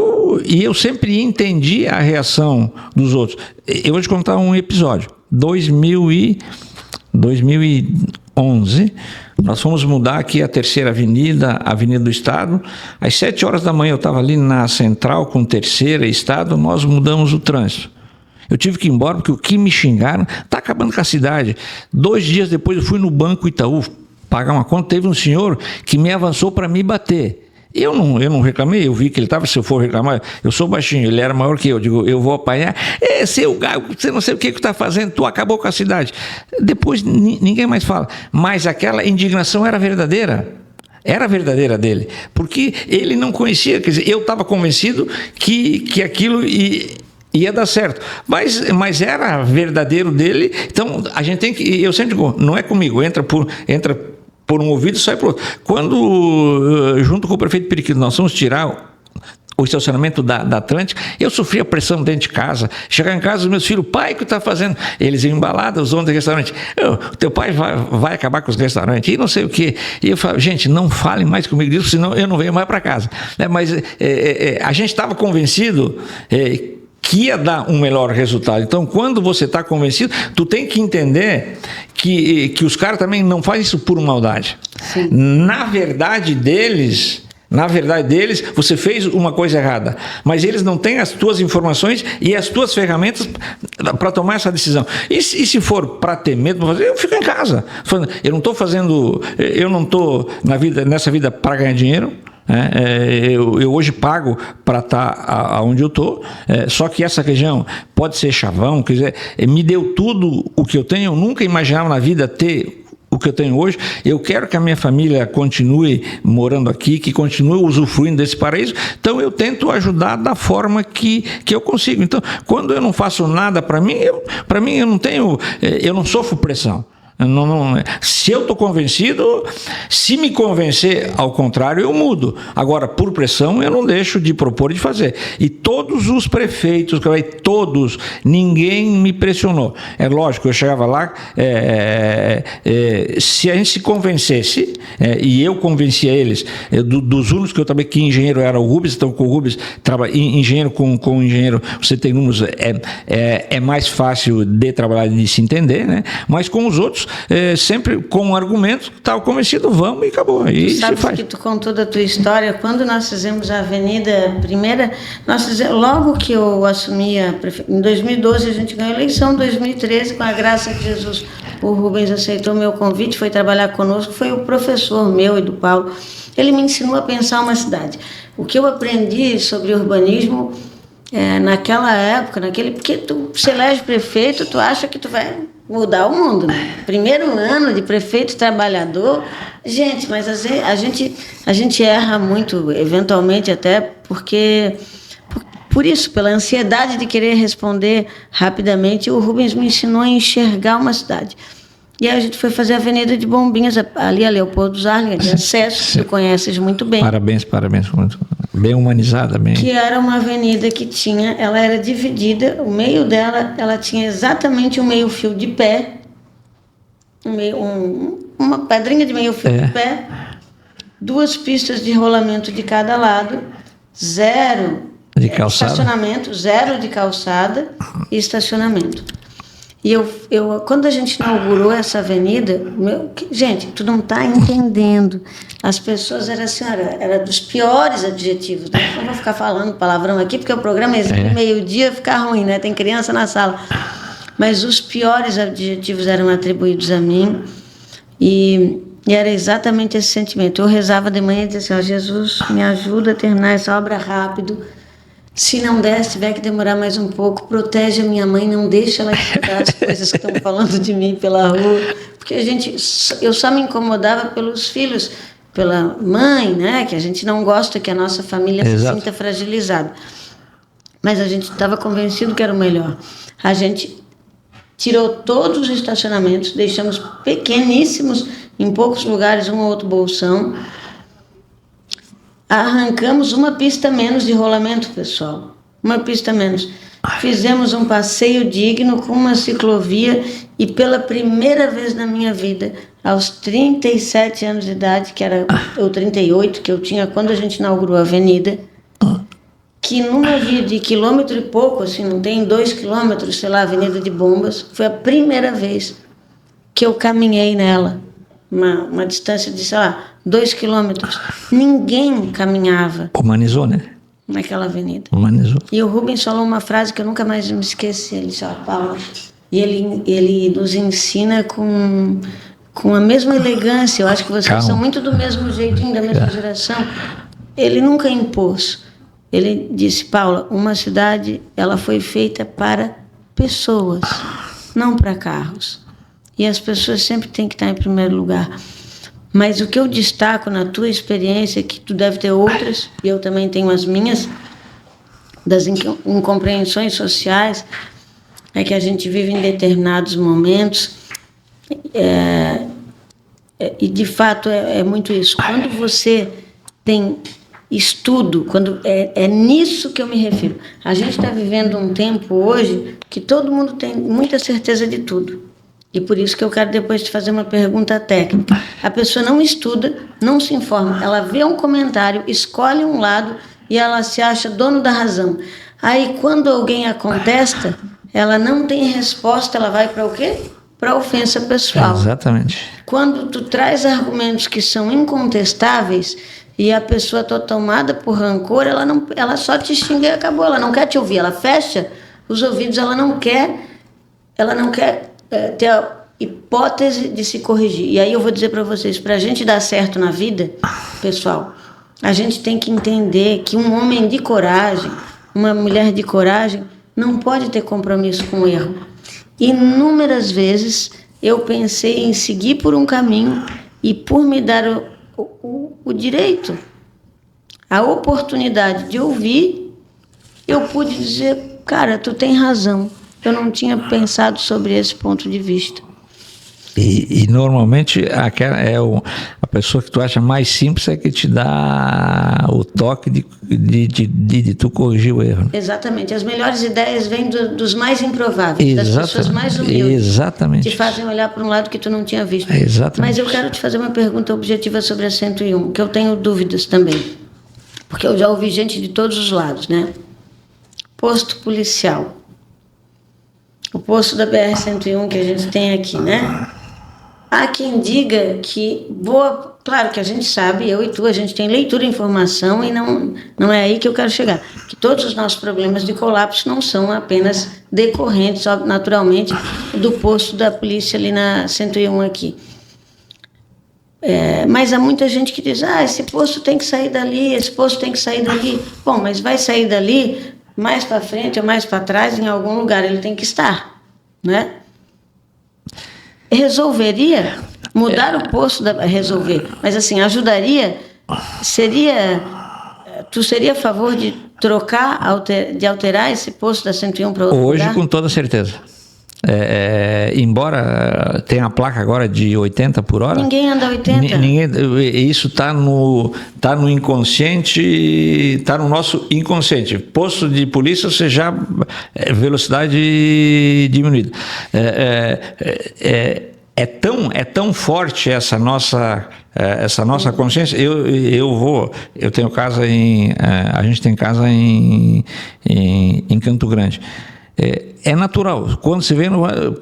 eu sempre entendi a reação dos outros. Eu vou te contar um episódio. 2011, nós fomos mudar aqui a Terceira Avenida, Avenida do Estado. Às 7 horas da manhã eu estava ali na Central com Terceira Estado, nós mudamos o trânsito. Eu tive que ir embora porque o que me xingaram, está acabando com a cidade. 2 dias depois eu fui no Banco Itaú pagar uma conta, teve um senhor que me avançou para me bater. Eu não reclamei, eu vi que ele estava, se eu for reclamar, eu sou baixinho, ele era maior que eu digo, eu vou apanhar, seu gago, você não sei o que está fazendo, tu acabou com a cidade. Depois ninguém mais fala, mas aquela indignação era verdadeira dele, porque ele não conhecia, quer dizer, eu estava convencido que aquilo ia dar certo, mas era verdadeiro dele. Então a gente tem que, eu sempre digo, não é comigo, entra por um ouvido e sai por outro. Quando, junto com o prefeito Periquito, nós fomos tirar o estacionamento da Atlântica, eu sofria pressão dentro de casa. Chegar em casa, os meus filhos, pai, o que está fazendo? Eles iam embalados, os donos do restaurante. Teu pai vai acabar com os restaurantes, e não sei o quê. E eu falo, gente, não falem mais comigo disso, senão eu não venho mais para casa. Mas a gente estava convencido que ia dar um melhor resultado. Então, quando você está convencido, tu tem que entender que os caras também não fazem isso por maldade. Sim. Na verdade deles, você fez uma coisa errada, mas eles não têm as tuas informações e as tuas ferramentas para tomar essa decisão. E se for para ter medo, eu fico em casa. Eu não estou nessa vida para ganhar dinheiro. Eu hoje pago para estar onde eu estou, só que essa região pode ser chavão, quer dizer, me deu tudo o que eu tenho. Eu nunca imaginava na vida ter o que eu tenho hoje. Eu quero que a minha família continue morando aqui, que continue usufruindo desse paraíso. Então eu tento ajudar da forma que eu consigo. Então, quando eu não faço nada para mim, eu não sofro pressão. Se eu estou convencido, se me convencer ao contrário, eu mudo. Agora, por pressão, eu não deixo de propor e de fazer. E todos os prefeitos, ninguém me pressionou. É lógico, eu chegava lá, se a gente se convencesse, e eu convencia eles, dos únicos que eu também, que engenheiro era o Rubens, então com o Rubens, engenheiro com engenheiro, você tem números, é mais fácil de trabalhar e de se entender, né? Mas com os outros, sempre com um argumento, estava convencido, vamos e acabou. E tu sabes que tu contou da tua história, quando nós fizemos a Avenida Primeira, logo que eu assumi a prefeitura, em 2012 a gente ganhou a eleição, em 2013, com a graça de Jesus, o Rubens aceitou meu convite, foi trabalhar conosco, foi o professor meu e do Paulo, ele me ensinou a pensar uma cidade. O que eu aprendi sobre urbanismo, naquela época, porque tu se elege prefeito, tu acha que tu vai mudar o mundo, né? Primeiro ano de prefeito trabalhador, gente, mas a gente erra muito, eventualmente até porque por isso, pela ansiedade de querer responder rapidamente, o Rubens me ensinou a enxergar uma cidade. E aí a gente foi fazer a Avenida de Bombinhas, ali a Leopoldo Zarlin, de acesso, tu conheces muito bem. Parabéns, muito bem humanizada, bem. Que era uma avenida que ela era dividida, o meio dela, ela tinha exatamente um meio fio de pé, uma pedrinha de meio fio de pé, 2 pistas de rolamento de cada lado, 0 de calçada. Estacionamento, 0 de calçada e estacionamento. E quando a gente inaugurou essa avenida, gente, tu não está entendendo. As pessoas era dos piores adjetivos. Né? Não vou ficar falando palavrão aqui, porque o programa exige meio-dia ficar ruim, né? Tem criança na sala. Mas os piores adjetivos eram atribuídos a mim. E era exatamente esse sentimento. Eu rezava de manhã e dizia assim, Jesus, me ajuda a terminar essa obra rápido. Se não der, se tiver que demorar mais um pouco, protege a minha mãe, não deixa ela escutar as coisas que estão falando de mim pela rua. Porque eu só me incomodava pelos filhos, pela mãe, né? Que a gente não gosta que a nossa família se sinta fragilizada. Mas a gente estava convencido que era o melhor. A gente tirou todos os estacionamentos, deixamos pequeníssimos, em poucos lugares, um ou outro bolsão. Arrancamos uma pista menos de rolamento, pessoal. Uma pista menos. Fizemos um passeio digno com uma ciclovia e pela primeira vez na minha vida, aos 37 anos de idade, que era ou 38, que eu tinha quando a gente inaugurou a avenida, que numa via de quilômetro e pouco, assim, não tem 2 quilômetros, sei lá, a Avenida de Bombas, foi a primeira vez que eu caminhei nela. Uma distância de, sei lá, 2 quilômetros. Ninguém caminhava. Humanizou, né? Naquela avenida. Humanizou. E o Rubens falou uma frase que eu nunca mais me esqueci. Ele disse, Paula, e ele nos ensina com a mesma elegância. Eu acho que vocês são muito do mesmo jeitinho, da mesma geração. Ele nunca impôs. Ele disse, Paula, uma cidade, ela foi feita para pessoas, não para carros. E as pessoas sempre têm que estar em primeiro lugar. Mas o que eu destaco na tua experiência, que tu deve ter outras, e eu também tenho as minhas, das incompreensões sociais, é que a gente vive em determinados momentos, e de fato é muito isso. Quando você tem estudo, é nisso que eu me refiro. A gente está vivendo um tempo hoje que todo mundo tem muita certeza de tudo. E por isso que eu quero depois te fazer uma pergunta técnica. A pessoa não estuda, não se informa, ela vê um comentário, escolhe um lado e ela se acha dono da razão. Aí quando alguém a contesta, ela não tem resposta, ela vai para o quê? Para a ofensa pessoal. Exatamente. Quando tu traz argumentos que são incontestáveis e a pessoa está tomada por rancor, ela só te xinga e acabou, ela não quer te ouvir, ela fecha os ouvidos, ela não quer ter a hipótese de se corrigir. E aí eu vou dizer para vocês, para a gente dar certo na vida, pessoal, a gente tem que entender que um homem de coragem, uma mulher de coragem, não pode ter compromisso com o erro. Inúmeras vezes eu pensei em seguir por um caminho e por me dar o direito, a oportunidade de ouvir, eu pude dizer, cara, tu tem razão. Eu não tinha pensado sobre esse ponto de vista. E normalmente a pessoa que tu acha mais simples é que te dá o toque de tu corrigir o erro. Exatamente. As melhores ideias vêm dos mais improváveis, das pessoas mais humildes. Exatamente. Te fazem olhar para um lado que tu não tinha visto. Exatamente. Mas eu quero te fazer uma pergunta objetiva sobre a 101, que eu tenho dúvidas também. Porque eu já ouvi gente de todos os lados, né? Posto policial. O posto da BR-101 que a gente tem aqui, né? Há quem diga que claro que a gente sabe, eu e tu, a gente tem leitura e informação e não é aí que eu quero chegar. Que todos os nossos problemas de colapso não são apenas decorrentes, naturalmente, do posto da polícia ali na 101 aqui. Mas há muita gente que diz, esse posto tem que sair dali, esse posto tem que sair dali. Bom, mas vai sair dali mais para frente ou mais para trás, em algum lugar ele tem que estar, né? Resolveria mudar o posto resolver, mas assim, ajudaria, tu seria a favor de trocar, de alterar esse posto da 101 para outro lugar? Hoje, com toda certeza. embora tenha a placa agora de 80 por hora... Ninguém anda 80. Isso está no inconsciente, está no nosso inconsciente. Posto de polícia, você já... velocidade diminuída. É tão forte essa nossa consciência. Eu tenho casa a gente tem casa em Campo Grande. É natural. Quando você vê,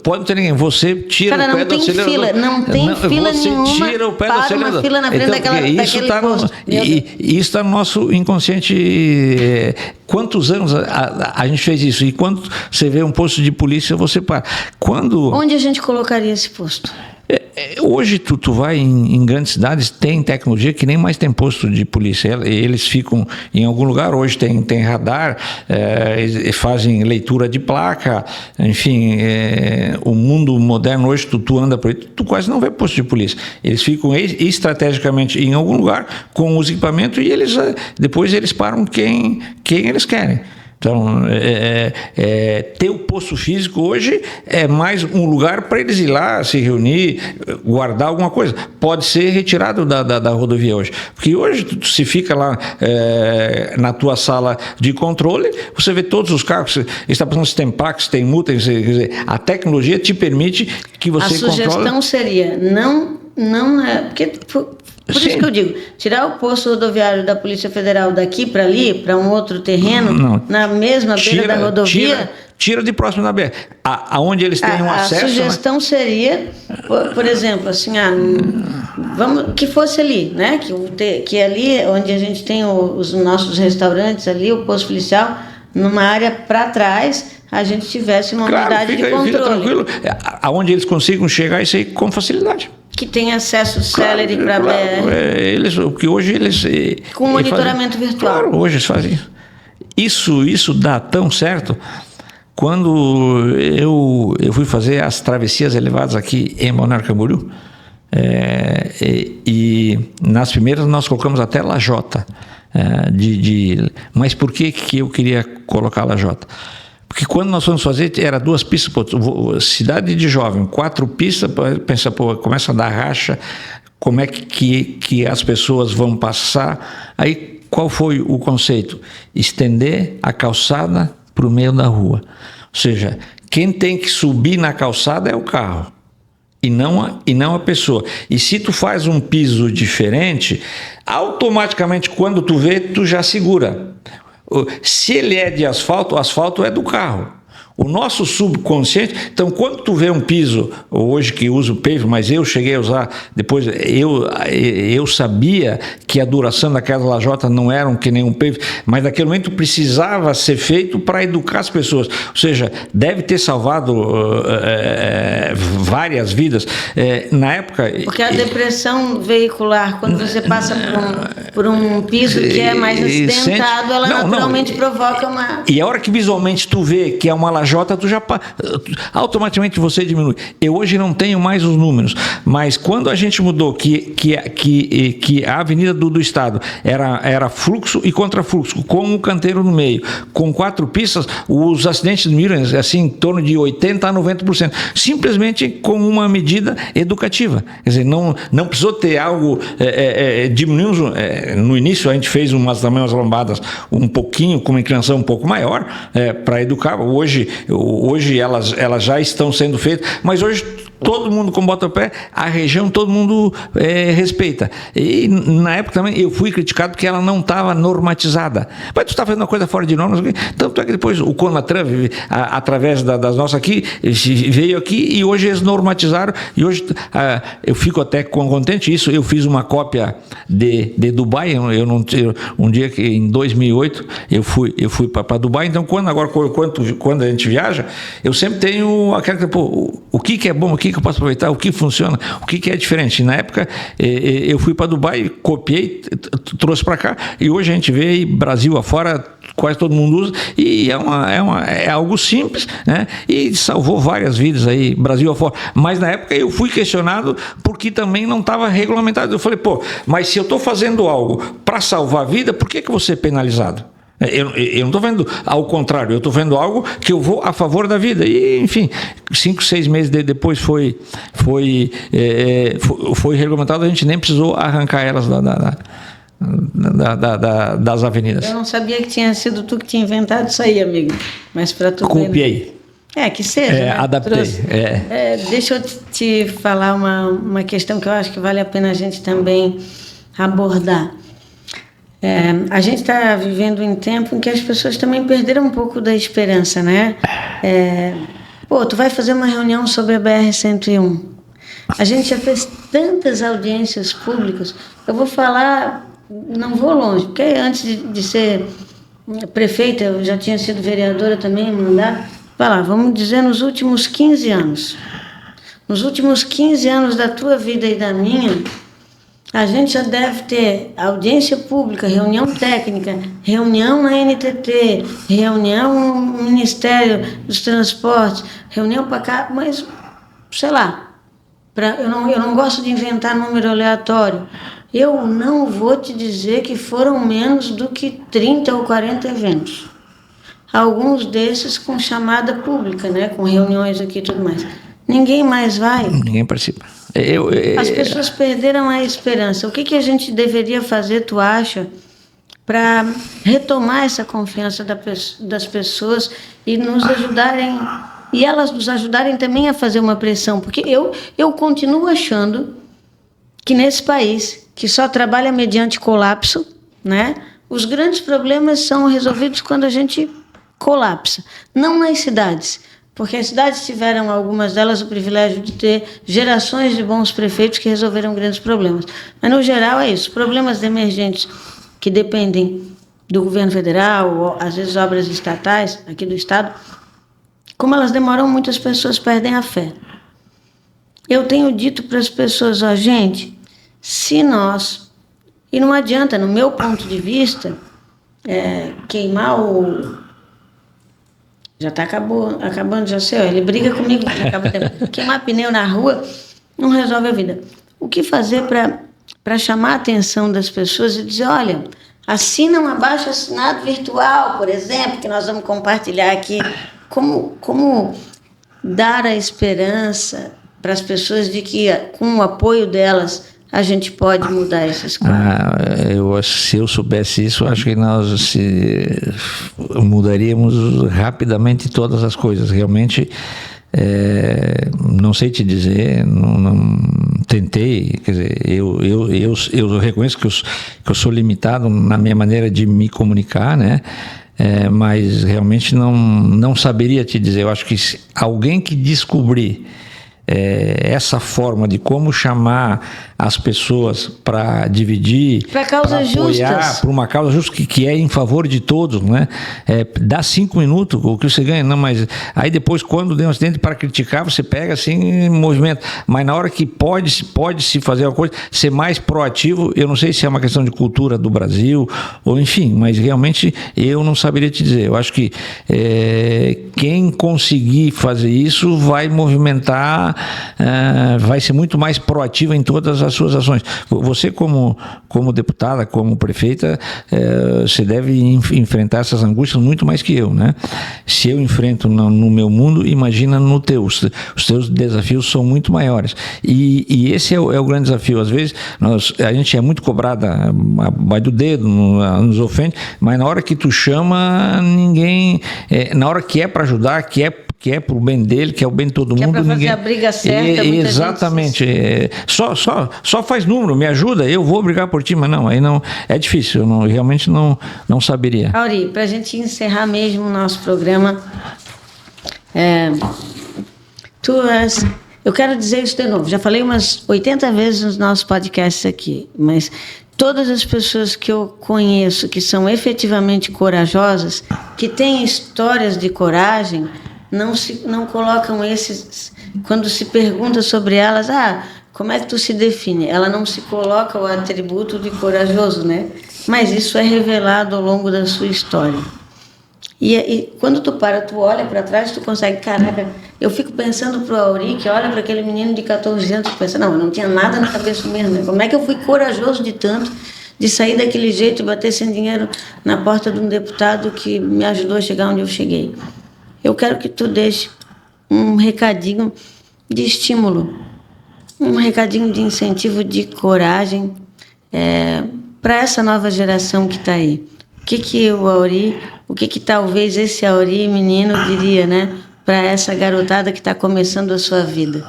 pode não ter ninguém. Você tira o pé do acelerador. Não tem fila nenhuma. Você tira o pé do acelerador. Uma fila na frente daquele posto. Isso está no nosso inconsciente. Quantos anos a gente fez isso? E quando você vê um posto de polícia, você para. Onde a gente colocaria esse posto? Hoje tu vai em grandes cidades, tem tecnologia que nem mais tem posto de polícia. Eles ficam em algum lugar. Hoje tem radar, fazem leitura de placa, enfim, o mundo moderno hoje, tu anda por aí, tu quase não vê posto de polícia. Eles ficam estrategicamente em algum lugar com os equipamentos e depois eles param quem eles querem. Então, ter o posto físico hoje é mais um lugar para eles ir lá, se reunir, guardar alguma coisa. Pode ser retirado da rodovia hoje. Porque hoje, se fica lá na tua sala de controle, você vê todos os carros, você está pensando se tem placa, se tem multa, quer dizer, a tecnologia te permite que você controle... A sugestão seria, porque... Por isso que eu digo, tirar o posto rodoviário da Polícia Federal daqui para ali, para um outro terreno, na mesma beira da rodovia... Tira de próximo da BR, aonde eles têm um acesso... A sugestão seria, por exemplo, assim, que fosse ali, né? Que ali onde a gente tem os nossos restaurantes ali, o posto policial, numa área para trás, a gente tivesse uma unidade de controle. Fica tranquilo, aonde eles consigam chegar isso aí com facilidade. Que tem acesso célere para a BR. Porque hoje eles... Com monitoramento virtual. Claro, hoje eles fazem isso. Isso dá tão certo. Quando eu fui fazer as travessias elevadas aqui em Balneário Camboriú, e nas primeiras nós colocamos até lajota. Mas por que eu queria colocar lajota? Porque quando nós fomos fazer, era 2 pistas, cidade de jovem, 4 pistas, pensa, começa a dar racha, como é que as pessoas vão passar. Aí, qual foi o conceito? Estender a calçada para o meio da rua. Ou seja, quem tem que subir na calçada é o carro, e não a pessoa. E se tu faz um piso diferente, automaticamente, quando tu vê, tu já segura. Se ele é de asfalto, o asfalto é do carro. O nosso subconsciente... Então, quando tu vê um piso, hoje que uso pave, mas eu cheguei a usar, depois eu sabia que a duração daquela lajota não era que nem um pave, mas naquele momento precisava ser feito para educar as pessoas. Ou seja, deve ter salvado várias vidas. Na época... Porque a depressão veicular, quando você passa por um piso que é mais acidentado, ela naturalmente provoca uma... E a hora que visualmente tu vê que é uma lajota, tu já automaticamente você diminui. Eu hoje não tenho mais os números, mas quando a gente mudou que a Avenida do Estado era fluxo e contrafluxo, com um canteiro no meio, com 4 pistas, os acidentes diminuíram assim em torno de 80% a 90%, simplesmente com uma medida educativa. Quer dizer, não precisou ter algo, diminuímos, no início a gente fez umas lombadas um pouquinho, com uma inclinação um pouco maior, para educar. Hoje elas já estão sendo feitas, mas hoje todo mundo com bota-pé, a região todo mundo respeita. E na época também eu fui criticado porque ela não estava normatizada. Mas tu está fazendo uma coisa fora de normas. Tanto é que depois o Conatran, através das nossas aqui, veio aqui e hoje eles normatizaram. E hoje eu fico até contente. Isso eu fiz uma cópia de Dubai. Um dia que em 2008 eu fui para Dubai. Então quando a gente viaja, eu sempre tenho aquela o que é bom, o que eu posso aproveitar, o que funciona, o que é diferente. Na época eu fui para Dubai, copiei, trouxe para cá e hoje a gente vê Brasil afora, quase todo mundo usa e é algo simples, né? E salvou várias vidas aí, Brasil afora. Mas na época eu fui questionado porque também não estava regulamentado. Eu falei, mas se eu estou fazendo algo para salvar a vida, por que eu vou ser penalizado? Eu não estou vendo ao contrário, eu estou vendo algo que eu vou a favor da vida. E, enfim, 5, 6 meses depois foi regulamentado, a gente nem precisou arrancar elas das avenidas. Eu não sabia que tinha sido tu que tinha inventado isso aí, amigo. Mas para tu copiei. Que seja. Né? Adaptei. Deixa eu te falar uma questão que eu acho que vale a pena a gente também abordar. A gente está vivendo um tempo em que as pessoas também perderam um pouco da esperança, né? Tu vai fazer uma reunião sobre a BR-101. A gente já fez tantas audiências públicas. Eu vou falar, não vou longe, porque antes de ser prefeita, eu já tinha sido vereadora também, mandato. Vai lá, vamos dizer nos últimos 15 anos. Nos últimos 15 anos da tua vida e da minha, a gente já deve ter audiência pública, reunião técnica, reunião na NTT, reunião no Ministério dos Transportes, reunião para cá, mas, sei lá, eu não gosto de inventar número aleatório. Eu não vou te dizer que foram menos do que 30 ou 40 eventos. Alguns desses com chamada pública, né, com reuniões aqui e tudo mais. Ninguém mais vai. Ninguém participa. As pessoas perderam a esperança. O que a gente deveria fazer, tu acha, para retomar essa confiança das pessoas e nos ajudarem, e elas nos ajudarem também a fazer uma pressão? Porque eu continuo achando que nesse país, que só trabalha mediante colapso, né, os grandes problemas são resolvidos quando a gente colapsa. Não nas cidades. Porque as cidades tiveram, algumas delas, o privilégio de ter gerações de bons prefeitos que resolveram grandes problemas. Mas, no geral, é isso. Problemas emergentes que dependem do governo federal, ou, às vezes, obras estatais, aqui do Estado, como elas demoram muito, as pessoas perdem a fé. Eu tenho dito para as pessoas, gente, se nós... E não adianta, no meu ponto de vista, queimar o... Já está acabando, já sei, ele briga comigo, acaba o tempo. Queimar pneu na rua não resolve a vida. O que fazer para chamar a atenção das pessoas e dizer, olha, assina um abaixo-assinado virtual, por exemplo, que nós vamos compartilhar aqui. Como dar a esperança para as pessoas de que, com o apoio delas, a gente pode mudar essas coisas? Se eu soubesse isso, acho que nós mudaríamos rapidamente todas as coisas. Realmente, não sei te dizer, não tentei. Quer dizer, eu reconheço que eu sou limitado na minha maneira de me comunicar, né? Mas realmente não saberia te dizer. Eu acho que alguém que descobrir essa forma de como chamar as pessoas para dividir, para causas justas, para uma causa justa que é em favor de todos, né? Dá 5 minutos o que você ganha, não, mas aí depois, quando tem um acidente, para criticar, você pega assim movimento, mas na hora que pode se fazer uma coisa, ser mais proativo. Eu não sei se é uma questão de cultura do Brasil ou enfim, mas realmente eu não saberia te dizer. Eu acho que quem conseguir fazer isso vai movimentar, vai ser muito mais proativo em todas as suas ações. Você como deputada, como prefeita, você deve enfrentar essas angústias muito mais que eu, né? Se eu enfrento no meu mundo, imagina no teu. Os teus desafios são muito maiores. E esse é o grande desafio. Às vezes a gente é muito cobrada, vai do dedo, nos ofende, mas na hora que tu chama, ninguém... na hora que é para ajudar, que é pro bem dele, que é o bem de todo mundo. Que é para fazer a briga certa. Exatamente. Só faz número, me ajuda, eu vou brigar por ti, mas não, aí não, é difícil, eu realmente não saberia. Auri, para a gente encerrar mesmo o nosso programa, eu quero dizer isso de novo, já falei umas 80 vezes nos nossos podcasts aqui, mas todas as pessoas que eu conheço que são efetivamente corajosas, que têm histórias de coragem, não colocam esses... Quando se pergunta sobre elas, como é que tu se define? Ela não se coloca o atributo de corajoso, né? Mas isso é revelado ao longo da sua história. E quando tu olha para trás, tu consegue... Caraca, eu fico pensando pro Auri, que olha para aquele menino de 14 anos e pensa, não, eu não tinha nada na cabeça mesmo, né? Como é que eu fui corajoso de tanto de sair daquele jeito e bater sem dinheiro na porta de um deputado que me ajudou a chegar onde eu cheguei. Eu quero que tu deixe um recadinho de estímulo, um recadinho de incentivo, de coragem para essa nova geração que está aí. O que talvez esse Auri menino diria, né, para essa garotada que está começando a sua vida?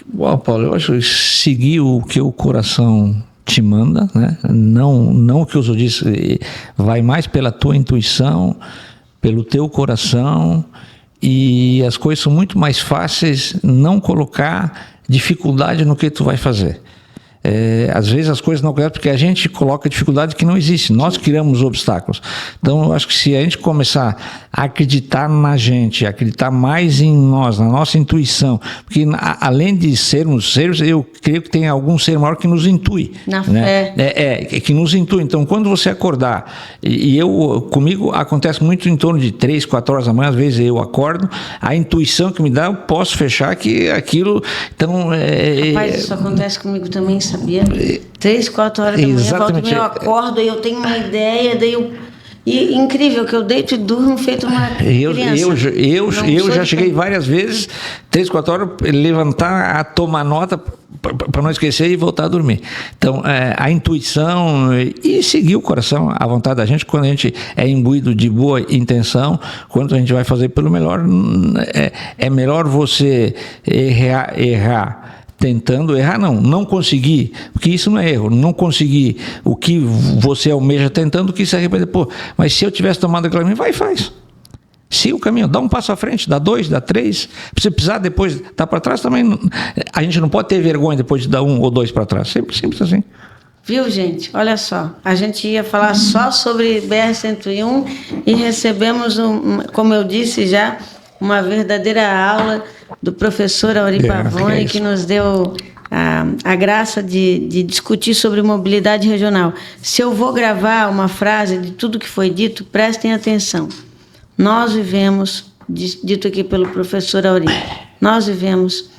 Bom, Paulo, eu acho que seguir o que o coração te manda, né? Não o que os outros dizem, vai mais pela tua intuição, pelo teu coração, e as coisas são muito mais fáceis não colocar dificuldade no que tu vai fazer. Às vezes as coisas não acontecem porque a gente coloca dificuldade que não existe, nós criamos obstáculos. Então eu acho que se a gente começar a acreditar na gente, acreditar mais em nós, na nossa intuição, porque além de sermos seres, eu creio que tem algum ser maior que nos intui, na né? fé. Que nos intui. Então quando você acordar, comigo acontece muito em torno de 3, 4 horas da manhã, às vezes eu acordo, a intuição que me dá, eu posso fechar que aquilo, então... Rapaz, isso acontece comigo também, sabia? 3, 4 horas da manhã, exatamente. Eu acordo e eu tenho uma ideia, e incrível que eu deito e durmo feito uma criança. Eu já cheguei várias vezes, 3, 4 horas, levantar, a tomar nota para não esquecer e voltar a dormir. Então, a intuição e seguir o coração, a vontade da gente, quando a gente é imbuído de boa intenção, quando a gente vai fazer pelo melhor, é melhor você errar tentando errar, não conseguir, porque isso não é erro, não conseguir o que você almeja tentando, que se arrepender, mas se eu tivesse tomado aquele caminho, vai e faz. Siga o caminho, dá um passo à frente, dá 2, dá 3, se precisar depois dar para trás também, a gente não pode ter vergonha depois de dar 1 ou 2 para trás, sempre simples assim. Viu, gente? Olha só, a gente ia falar só sobre BR-101 e recebemos, como eu disse já, uma verdadeira aula do professor Auri Pavone, que nos deu a graça de discutir sobre mobilidade regional. Se eu vou gravar uma frase de tudo que foi dito, prestem atenção. Nós vivemos, dito aqui pelo professor Auri, nós vivemos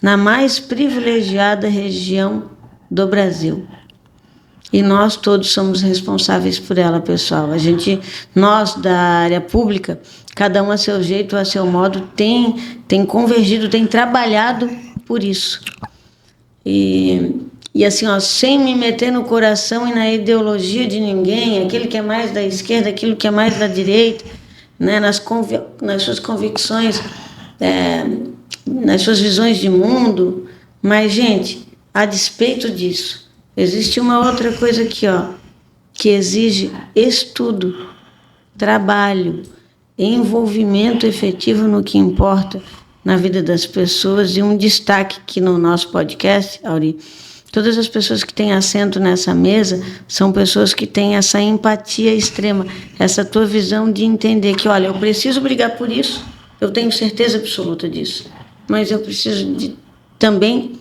na mais privilegiada região do Brasil. E nós todos somos responsáveis por ela, pessoal. Nós da área pública, cada um a seu jeito, a seu modo, tem convergido, tem trabalhado por isso. E assim, sem me meter no coração e na ideologia de ninguém, aquele que é mais da esquerda, aquilo que é mais da direita, né, nas suas convicções, nas suas visões de mundo. Mas, gente, a despeito disso, existe uma outra coisa aqui, que exige estudo, trabalho, envolvimento efetivo no que importa na vida das pessoas, e um destaque que no nosso podcast, Auri, todas as pessoas que têm assento nessa mesa são pessoas que têm essa empatia extrema, essa tua visão de entender que, olha, eu preciso brigar por isso, eu tenho certeza absoluta disso, mas eu preciso também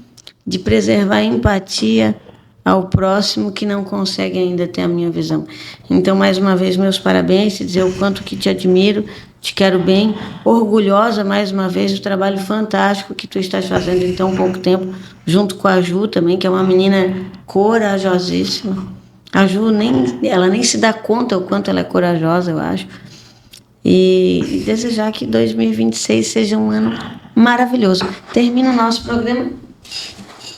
de preservar a empatia ao próximo que não consegue ainda ter a minha visão. Então, mais uma vez, meus parabéns, e dizer o quanto que te admiro, te quero bem, orgulhosa, mais uma vez, do trabalho fantástico que tu estás fazendo em tão pouco tempo, junto com a Ju também, que é uma menina corajosíssima. A Ju, ela nem se dá conta o quanto ela é corajosa, eu acho. E desejar que 2026 seja um ano maravilhoso. Termina o nosso programa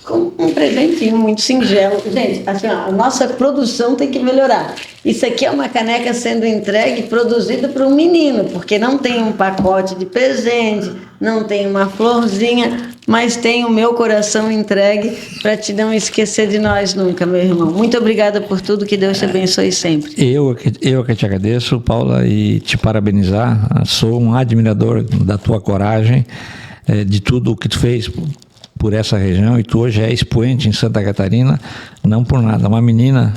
com um presentinho muito singelo. Gente, assim, a nossa produção tem que melhorar. Isso aqui é uma caneca sendo entregue, produzida para um menino, porque não tem um pacote de presente, não tem uma florzinha, mas tem o meu coração entregue para te não esquecer de nós nunca, meu irmão. Muito obrigada por tudo, que Deus te abençoe sempre. Eu que te agradeço, Paula, e te parabenizar. Sou um admirador da tua coragem, de tudo o que tu fez por essa região, e tu hoje é expoente em Santa Catarina, não por nada. Uma menina,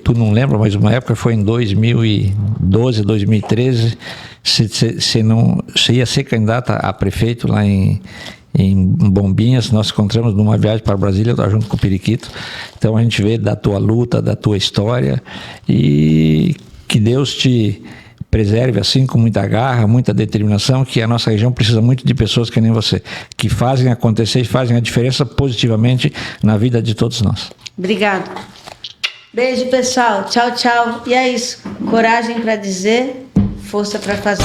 tu não lembra, mas uma época foi em 2012, 2013, você ia ser candidata a prefeito lá em Bombinhas. Nós encontramos numa viagem para Brasília, junto com o Periquito. Então a gente vê da tua luta, da tua história, e que Deus te preserve assim, com muita garra, muita determinação, que a nossa região precisa muito de pessoas que nem você, que fazem acontecer e fazem a diferença positivamente na vida de todos nós. Obrigado. Beijo, pessoal. Tchau, tchau. E é isso. Coragem para dizer, força para fazer.